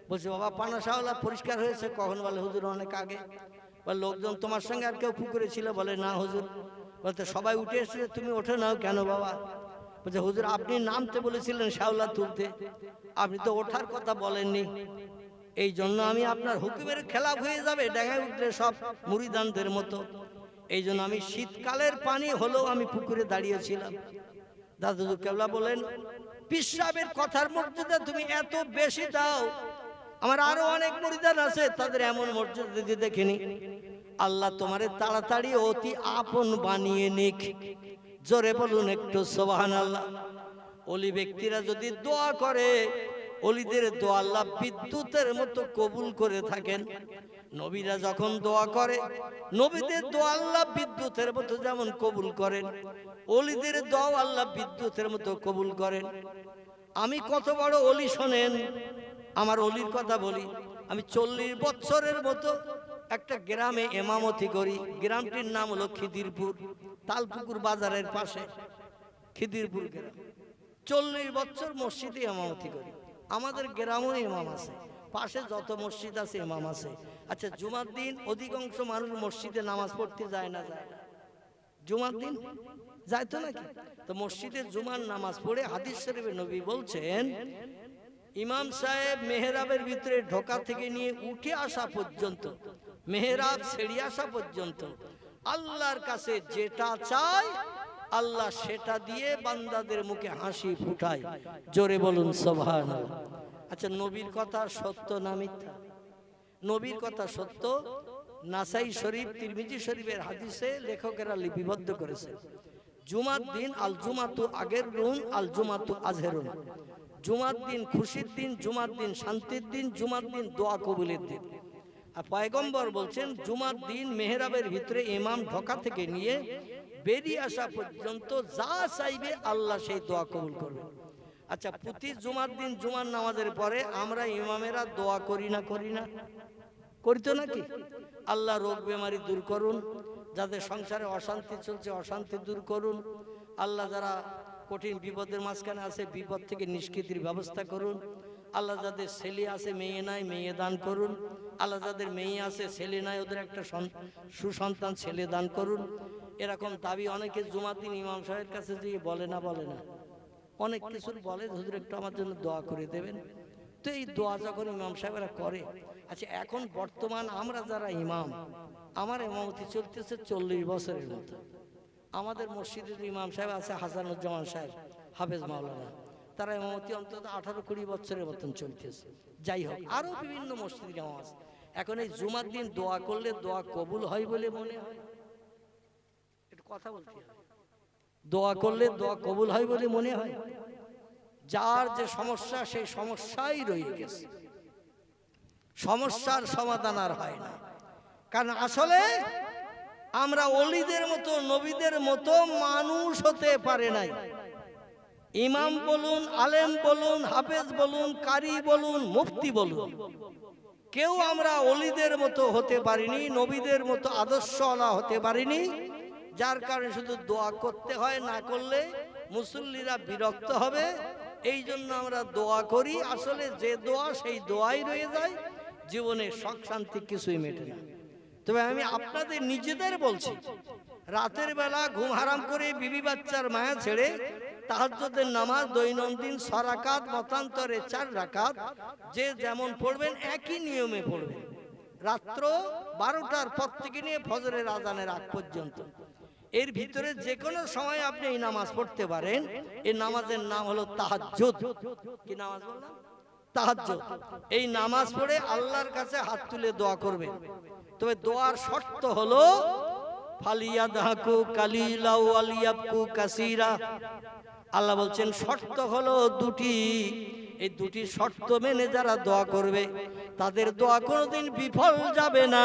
বলছে বাবা পানা শাওলা পরিষ্কার হয়েছে কখন? বলে হুজুর অনেক আগে। বলে লোকজন তোমার সঙ্গে আর কেউ পুকুরে ছিল? বলে না হুজুর। বলতে সবাই উঠে এসেছে, তুমি ওঠে নাও কেন বাবা? বলছে হুজুর আপনি নামতে বলেছিলেন শাওলা তুলতে, আপনি তো ওঠার কথা বলেননি, এই জন্য আমি আপনার হুকুমের খেলাফ হয়ে যাবে ডাঙায় উঠলে সব মুরিদানদের মতো, এই জন্য আমি শীতকালের পানি হলেও আমি পুকুরে দাঁড়িয়েছিলাম। দাদু কেবলা বলেন, পীর সাহেবের কথার মর্যাদা তুমি এত বেশি দাও, আমার আরো অনেক মুরিদান আছে, তাদের এমন মর্যাদা দিতে দেখিনি। আল্লাহ তোমারে তাড়াতাড়ি অতি আপন বানিয়ে নিক। জোরে বলুন একটু সুবহানাল্লাহ। ওলি ব্যক্তিরা যদি দোয়া করে, ওলিদের দোয়া আল্লাহ বিদ্যুতের মতো কবুল করে থাকেন। নবীরা যখন দোয়া করে, নবীদের দোয়া আল্লাহ বিদ্যুতের মতো যেমন কবুল করেন, ওলিদের দোয়া আল্লাহ বিদ্যুতের মতো কবুল করেন। আমি কত বড় ওলি শোনেন, আমার ওলির কথা বলি। আমি 40 বছরের মতো একটা গ্রামে ইমামতি করি। গ্রামটির নাম হলো খিদিরপুর, তালপুকুর বাজারের পাশে খিদিরপুর গ্রাম। 40 বছর মসজিদে ইমামতি করি। আমাদের গ্রামেও ইমাম আছে, পাশে যত মসজিদ আছে ইমাম আছে। আচ্ছা জুমার দিন অধিকাংশ মানুষ মসজিদে নামাজ পড়তে যায় না? যায় না? জুমার দিন যায় তো নাকি? তো মসজিদে জুমার নামাজ পড়ে হাদিস শরীফে নবী বলছেন, ইমাম সাহেব মেহরাবের ভিতরে ঢোকা থেকে নিয়ে উঠে আসা পর্যন্ত, মেহরাব ছেড়ে আসা পর্যন্ত আল্লাহর কাছে যেটা চায় আল্লাহ সেটা দিয়ে বান্দাদের মুখে হাসি ফুটায়। জোরে বলুন সুবহানাল্লাহ। আচ্ছা নবীর কথা সত্য না মিথ্যা? নবীর কথা সত্য। নাসাই শরীফ, তিরমিজি শরীফের হাদিসে লেখকেরা লিপিবদ্ধ করেছে, জুমার দিন আল জুমাতু আগের রুন আল জুমাতু আজহেরুন। জুমার দিন খুশির দিন, জুমার দিন শান্তির দিন, জুমার দিন দোয়া কবুলের দিন। আর পয়গম্বর বলছেন জুমার দিন মেহরাবের ভিতরে ইমাম ঢোকা থেকে নিয়ে বেরিয়ে আসা পর্যন্ত যা চাইবে আল্লাহ সেই দোয়া কবুল করবে। আচ্ছা প্রতি জুমার দিন জুমার নামাজের পরে আমরা ইমামেরা দোয়া করি না? করি না? করি তো নাকি? আল্লাহ রোগ বেমারি দূর করুন, যাদের সংসারে অশান্তি চলছে অশান্তি দূর করুন, আল্লাহ যারা কঠিন বিপদের মাঝখানে আছে বিপদ থেকে নিষ্কৃতির ব্যবস্থা করুন, আল্লাহ যাদের ছেলে আছে মেয়ে নাই মেয়ে দান করুন, আল্লাহ যাদের মেয়ে আছে ছেলে নাই ওদের একটা সুসন্তান ছেলে দান করুন। এরকম দাবি অনেকে জুমার দিন ইমাম সাহেবের কাছে গিয়ে বলে না? বলে না? অনেক কিছুর বলে, হুজুর একটু আমার জন্য দোয়া করে দেবেন। তো এই দোয়া যখন ইমাম সাহেবরা করে, আচ্ছা এখন বর্তমান আমরা যারা ইমাম, আমার ইমামতি চলতেছে 40 বছরের মতো। আমাদের মসজিদের ইমাম সাহেব আছে হাসানুজ্জামান সাহেব, হাফেজ মাওলানা, তারা ইমামতি অন্তত 18-20 বছরের মতন চলতেছে। যাই হোক আরো বিভিন্ন মসজিদের ইমাম আছে। এখন এই জুমার দিন দোয়া করলে দোয়া কবুল হয় বলে মনে হয়? একটু কথা বলতে হবে। দোয়া করলে দোয়া কবুল হয় বলে মনে হয়? যার যে সমস্যা সেই সমস্যাই রয়ে গেছে, সমস্যার সমাধান আর হয় না। কারণ আসলে আমরা ওলিদের মতো নবীদের মতো মানুষ হতে পারে নাই। ইমাম বলুন, আলেম বলুন, হাফেজ বলুন, কারি বলুন, মুফতি বলুন, কেউ আমরা ওলিদের মতো হতে পারিনি, নবীদের মতো আদর্শওয়ালা হতে পারিনি। যার কারণে শুধু দোয়া করতে হয়, না করলে মুসল্লিরা বিরক্ত হবে। এই জন্য আমরা দোয়া করি, আসলে যে দোয়া সেই দোয়াই রয়ে যায়, জীবনে শখ শান্তি কিছুই মেটে না। তবে আমি আপনাদের নিজেদের বলছি, রাতের বেলা ঘুম হারাম করে বিবি বাচ্চার মায়া ছেড়ে তাহাজ্জুদের নামাজ দৈনন্দিন 6 রাকাত, মতান্তরে 4 রাকাত, যে যেমন পড়বেন একই নিয়মে পড়বেন। রাত্র 12টার পর থেকে নিয়ে ফজরের আজানের আগ পর্যন্ত, এর ভিতরে যে কোনো সময় আপনি এই নামাজ পড়তে পারেন। এই নামাজের নাম হলো তাহাজ্জুদ। কি নামাজ বললাম? তাহাজ্জুদ। এই নামাজ পড়ে আল্লাহর কাছে হাত তুলে দোয়া করবেন। তবে দোয়ার শর্ত হলো ফালিয়াদহাকু কালিলা ওয়ালিয়াবকু কাসীরা। আল্লাহ বলছেন শর্ত হলো দুটি। এই দুটি শর্ত মেনে যারা দোয়া করবে তাদের দোয়া কোনোদিন বিফল যাবে না।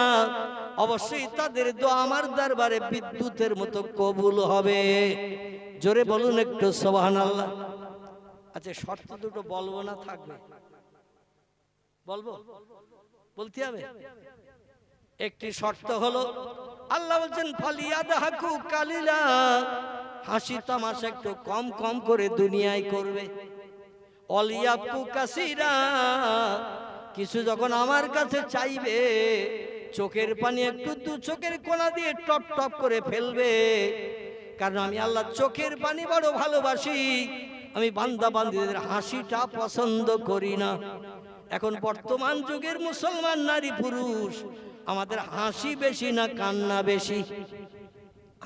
অবশ্যই তাদের দোয়া আমার দরবারে বিদ্যুতের মতো কবুল হবে। জোরে বলুন একটু সুবহানাল্লাহ। আচ্ছা, শর্ত দুটো বলবো না থাকবে? বলবো, বলতে হবে। একটি শর্ত হলো আল্লাহ বলছেন ফালিয়াদহাকু কালিলা, হাসি তামাশা একটু কম কম করে দুনিয়ায় করবে। ওয়ালিয়াবকু কাসীরা, কিছু যখন আমার কাছে চাইবে চোখের পানি একটু দু চোখের কোনা দিয়ে টপ টপ করে ফেলবে। কারণ আমি আল্লাহ চোখের পানি বড় ভালোবাসি, আমি বান্দা বান্দীদের হাসিটা পছন্দ করি না। এখন বর্তমান যুগের মুসলমান নারী পুরুষ আমাদের হাসি বেশি না কান্না বেশি?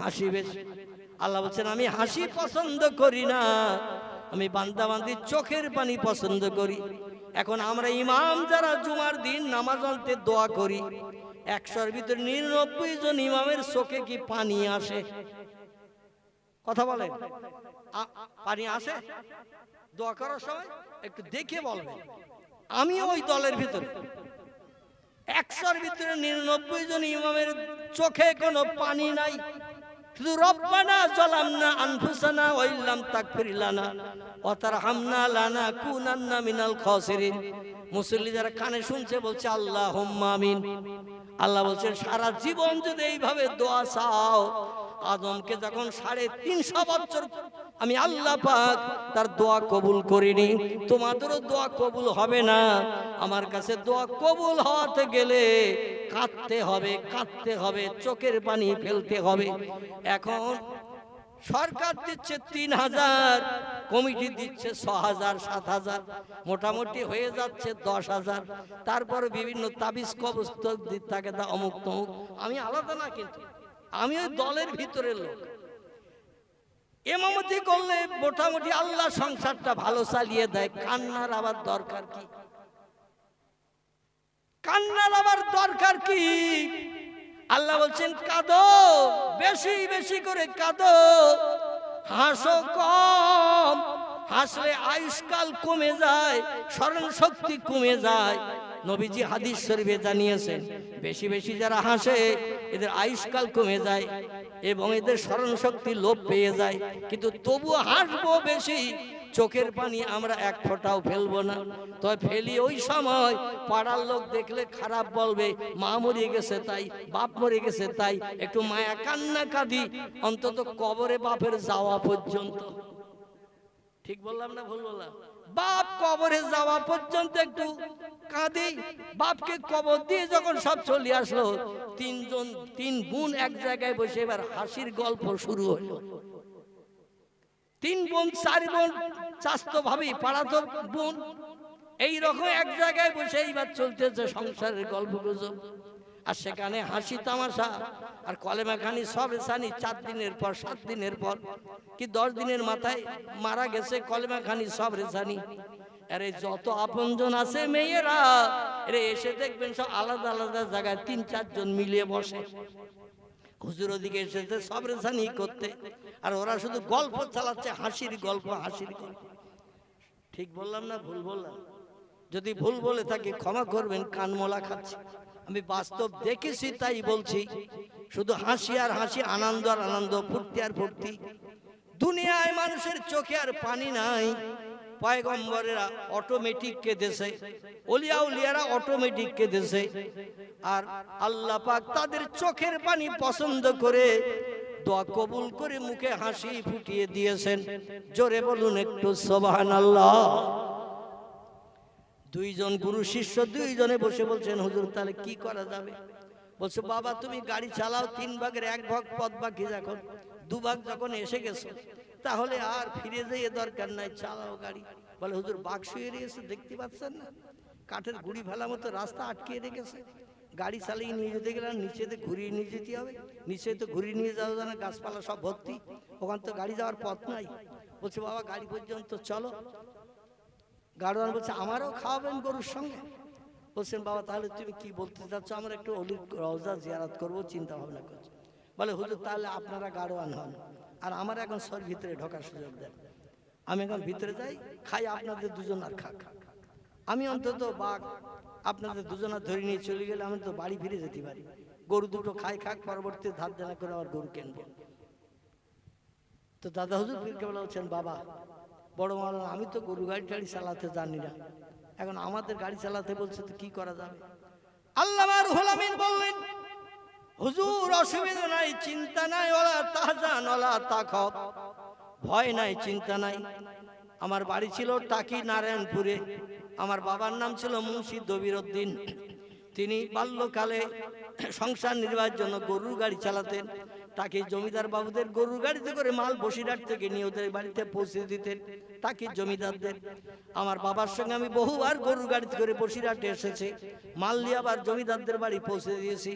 হাসি বেশি। আল্লাহ বলছেন আমি হাসি পছন্দ করি না, আমি বান্দা বান্দির চোখের পানি পছন্দ করি। এখন আমরা ইমাম যারা জুমার দিন নামাজ পড়তে দোয়া করি, 100-র ভিতরে 99 জন ইমামের চোখে কি পানি আসে? কথা বলেন, পানি আসে দোয়া করার সময়? একটু দেখে বলবেন। আমি ওই দলের ভিতরে 100-র ভিতরে 99 জন ইমামের চোখে কোনো পানি নাই, শুধু রব্বানা যালামনা আনফুসানা ওয়া ইল্লাম তাগফির লানা ওয়া তারহামনা লানাকুনান্না মিনাল খাসিরিন। মুসল্লি যারা কানে শুনছে বলছে আল্লাহুম্মা আমিন। আল্লাহ বলছেন সারা জীবন যদি এইভাবে দোয়া চাও, আদমকে যখন 350 বছর আমি আল্লাহ পাক তার দোয়া কবুল করিনি, তোমাদেরও দোয়া কবুল হবে না। আমার কাছে দোয়া কবুল হওয়াতে গেলে কাঁদতে হবে, কাঁদতে হবে, চোখের পানি ফেলতে হবে। এখন সরকার দিচ্ছে 3000, কমিটি দিচ্ছে 6000 7000, মোটামুটি হয়ে যাচ্ছে 10000। তারপর বিভিন্ন তাবিজ কবজ দিতে থাকে, তা অমুক তমুক। আমি আলাদা না, কিন্তু আমি ওই দলের ভিতরের লোক। ইমামতি করলে মোটামুটি আল্লাহ সংসারটা ভালো চালিয়ে দেয়। কান্নার আবার দরকার কি? কান্নার আবার দরকার কি? আল্লাহ বলছেন কাঁদো, বেশি বেশি করে কাঁদো, হাসো কম। হাসলে আয়ুষ্কাল কমে যায়, স্মরণ শক্তি কমে যায়। নবীজি হাদিস শরীফে জানিয়েছেন বেশি বেশি যারা হাসে এদের আয়ুষ্কাল কমে যায় এবং এদের স্মরণ শক্তি লোপ পেয়ে যায়। কিন্তু তবু হাসবো বেশি, চোখের পানি আমরা এক ফোঁটাও ফেলবো না। তবে ফেলি ওই সময় পাড়ার লোক দেখলে খারাপ বলবে, মা মরে গেছে তাই, বাপ মরে গেছে তাই। একটু মায়া কান্না কাঁদি, অন্তত কবরে বাপের যাওয়া পর্যন্ত। ঠিক বললাম না ভুল বললাম? বাপ কবরে যাওয়া পর্যন্ত একটু কাঁদি। বাপকে কবর দিয়ে যখন সব চলে আসলো, 3 বোন এক জায়গায় বসে এবার হাসির গল্প শুরু হলো। 3 বোন 4 বোন, চাস্তো ভাবি, পাড়াতো বোন, এইরকম এক জায়গায় বসে এইবার চলতেছে সংসারের গল্প গুজব। আর সেখানে হাসি তামাশা আর কলেমা খানি সব সানি। 4 দিনের পর 7 দিনের পর কি 10 দিনের মাথায় মারা গেছে, কলেমা খানি সব রেসানি। আরে যত আপনজন আছে মেয়েরা, এরা এসে দেখবেন সব আলাদা আলাদা জায়গায় 3-4 জন মিলিয়ে বসে। হুজুর ওদিকে এসেছে সব রেসানি করতে, আর ওরা শুধু গল্প চালাচ্ছে, হাসির গল্প, হাসির গল্প। ঠিক বললাম না ভুল বললাম? যদি ভুল বলে থাকি ক্ষমা করবেন, কানমোলা খাচ্ছি। আমি বাস্তব দেখেছি তাই বলছি। শুধু হাসি আর হাসি, আনন্দ আর আনন্দ, ফুর্তি আর ফুর্তি। দুনিয়ায় মানুষের চোখে আর পানি নাই। পয়গম্বরেরা অটোমেটিক কেঁদেছে, ওলিয়া উলিয়ারা অটোমেটিক কেঁদেছে, আর আল্লাহ পাক তাদের চোখের পানি পছন্দ করে দোয়া কবুল করে মুখে হাসি ফুটিয়ে দিয়েছেন। জোরে বলুন একটু সুবহানাল্লাহ। দুইজন গুরু শিষ্য দুইজনে বসে বলছেন, হুজুর তাহলে কি করা যাবে? বলছে, বাবা তুমি গাড়ি চালাও, 3 ভাগের 1 ভাগ পথ বাকি, যখন 2 ভাগ যখন এসে গেছো তাহলে আর ফিরে যেয়ে দরকার নাই, চালাও গাড়ি। বলে, হুজুর বাঘ শুয়ে রেখেছে, দেখতে পাচ্ছেন না? কাঠের গুড়ি ফেলা মতো রাস্তা আটকে রেখেছে, গাড়ি চালিয়ে নিয়ে যেতে গেলে নিচেতে ঘুরিয়ে নিয়ে যেতে হবে। নিচে তো ঘুরিয়ে নিয়ে যাওয়া যায় না, গাছপালা সব ভর্তি, ওখান তো গাড়ি যাওয়ার পথ নাই। বলছে, বাবা গাড়ি পর্যন্ত চলো। গাড়োয়ান বলছে, আমারও খাওয়াবেন গরুর সঙ্গে? বলছেন, বাবা তাহলে তুমি কি বলতে চাচ্ছ? আমরা একটু অলির রওজা জিয়ারত করবো চিন্তা ভাবনা করছি। বলে, হুজুর তাহলে আপনারা গাড়োয়ান হন, আর আমার এখন সর ভিতরে ঢোকার সুযোগ দেন। আমি এখন ভিতরে যাই, খাই, আপনাদের দুজন আর খাক। আমি অন্তত বাঘ আপনাদের দুজনের ধরে নিয়ে চলে গেলে আমি তো বাড়ি ফিরে যেতে পারি। গরু দুটো খাই খাক, পরবর্তী ধার দেনা করে আবার গরু কিনবো। তো দাদা হুজুর পীর কেবলা বলছেন, বাবা বড় মাওলানা, আমি তো গরু গাড়ি টাড়ি চালাতে জানি না, এখন আমাদের গাড়ি চালাতে বলছে, তো কি করা যাবে? আল্লামা রুহুল আমিন বললেন, হুজুর অসুবিধা নাই, চিন্তা নাই, ওলা তাহজান ওলা তাখাফ, ভয় নাই, চিন্তা নাই। আমার বাড়ি ছিল টাকি নারায়ণপুরে। আমার বাবার নাম ছিল মুন্সি দবির উদ্দিন। তিনি বাল্যকালে সংসার নির্বাহের জন্য গরুর গাড়ি চালাতেন। তাকে জমিদার বাবুদের গরুর গাড়িতে করে মাল বসিরহাট থেকে নিয়ে ওদের বাড়িতে পৌঁছে দিতেন, তাকে জমিদারদের। আমার বাবার সঙ্গে আমি বহুবার গরুর গাড়িতে করে বসিরহাটে এসেছি, মাল নিয়ে আবার জমিদারদের বাড়ি পৌঁছে দিয়েছি।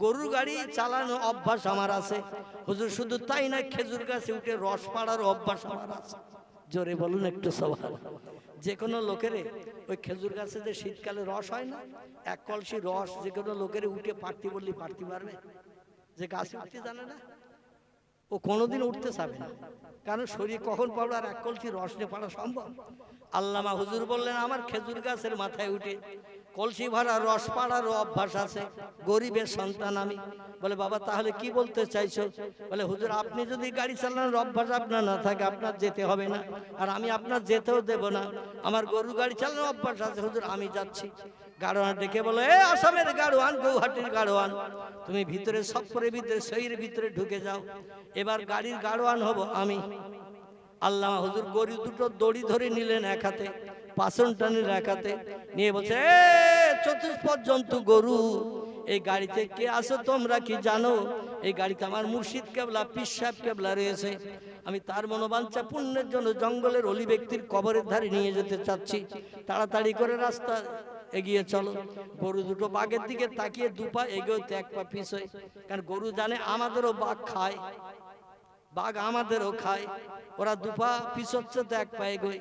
গরুর গাড়ি চালানো অভ্যাস আমার আছে। হুজুর শুধু তাই না, খেজুর গাছে উঠে রস পাড়ার অভ্যাস আমার আছে। জোরে বলুন একটু সুবহানাল্লাহ। যে কোনো লোকের ওই খেজুর গাছে যে শীতকালে রস হয় না, 1 কলসি রস যে কোনো লোকের উঠে পারতে বললে পারতে পারবে? যে গাছে উঠতে জানে না ও কোনোদিন উঠতে চাবে না, কারণ শরীর কখন পড়বে, আর 1 কলসি রস নিয়ে পারা সম্ভব? আল্লামা হুজুর বললেন, আমার খেজুর গাছের মাথায় উঠে কলসি ভরা রস পাড়ারও অভ্যাস আছে, গরিবের সন্তান আমি। বলে, বাবা তাহলে কি বলতে চাইছো? বলে, হুজুর আপনি যদি গাড়ি চালানোর অভ্যাস আপনার না থাকে, আপনার যেতে হবে না, আর আমি আপনার যেতেও দেব না। আমার গরু গাড়ি চালানোর অভ্যাস আছে হুজুর, আমি যাচ্ছি। গাড়োয়ান ডেকে বলে, এ আসামের গাড়োয়ান, গৌহাটির গাড়োয়ান, তুমি ভিতরে সফরের ভিতরে শহরের ভিতরে ঢুকে যাও, এবার গাড়ির গাড়োয়ান হব আমি। আল্লামা হুজুর গরু দুটো দড়ি ধরে নিলেন এক হাতে, পাছন টানির এক হাতে নিয়ে বলছে, এ চতুষ্পদ জন্তু গরু, এই গাড়িতে কে আছো তোমরা কি জানো? এই গাড়িতে আমার মুর্শিদ কেবলা, পীর সাহেব কেবলা রয়েছে। আমি তার মনোবাঞ্ছা পূর্ণের জন্য জঙ্গলের অলি ব্যক্তির কবরের ধারে নিয়ে যেতে চাচ্ছি, তাড়াতাড়ি করে রাস্তা এগিয়ে চলো। গরু দুটো বাঘের দিকে তাকিয়ে 2 পা এগোতে 1 পা পিছয়, কারণ গরু জানে আমাদেরও বাঘ খায়, বাঘ আমাদেরও খায়। ওরা 2 পা পিছচ্ছে তো 1 পা এগোয়।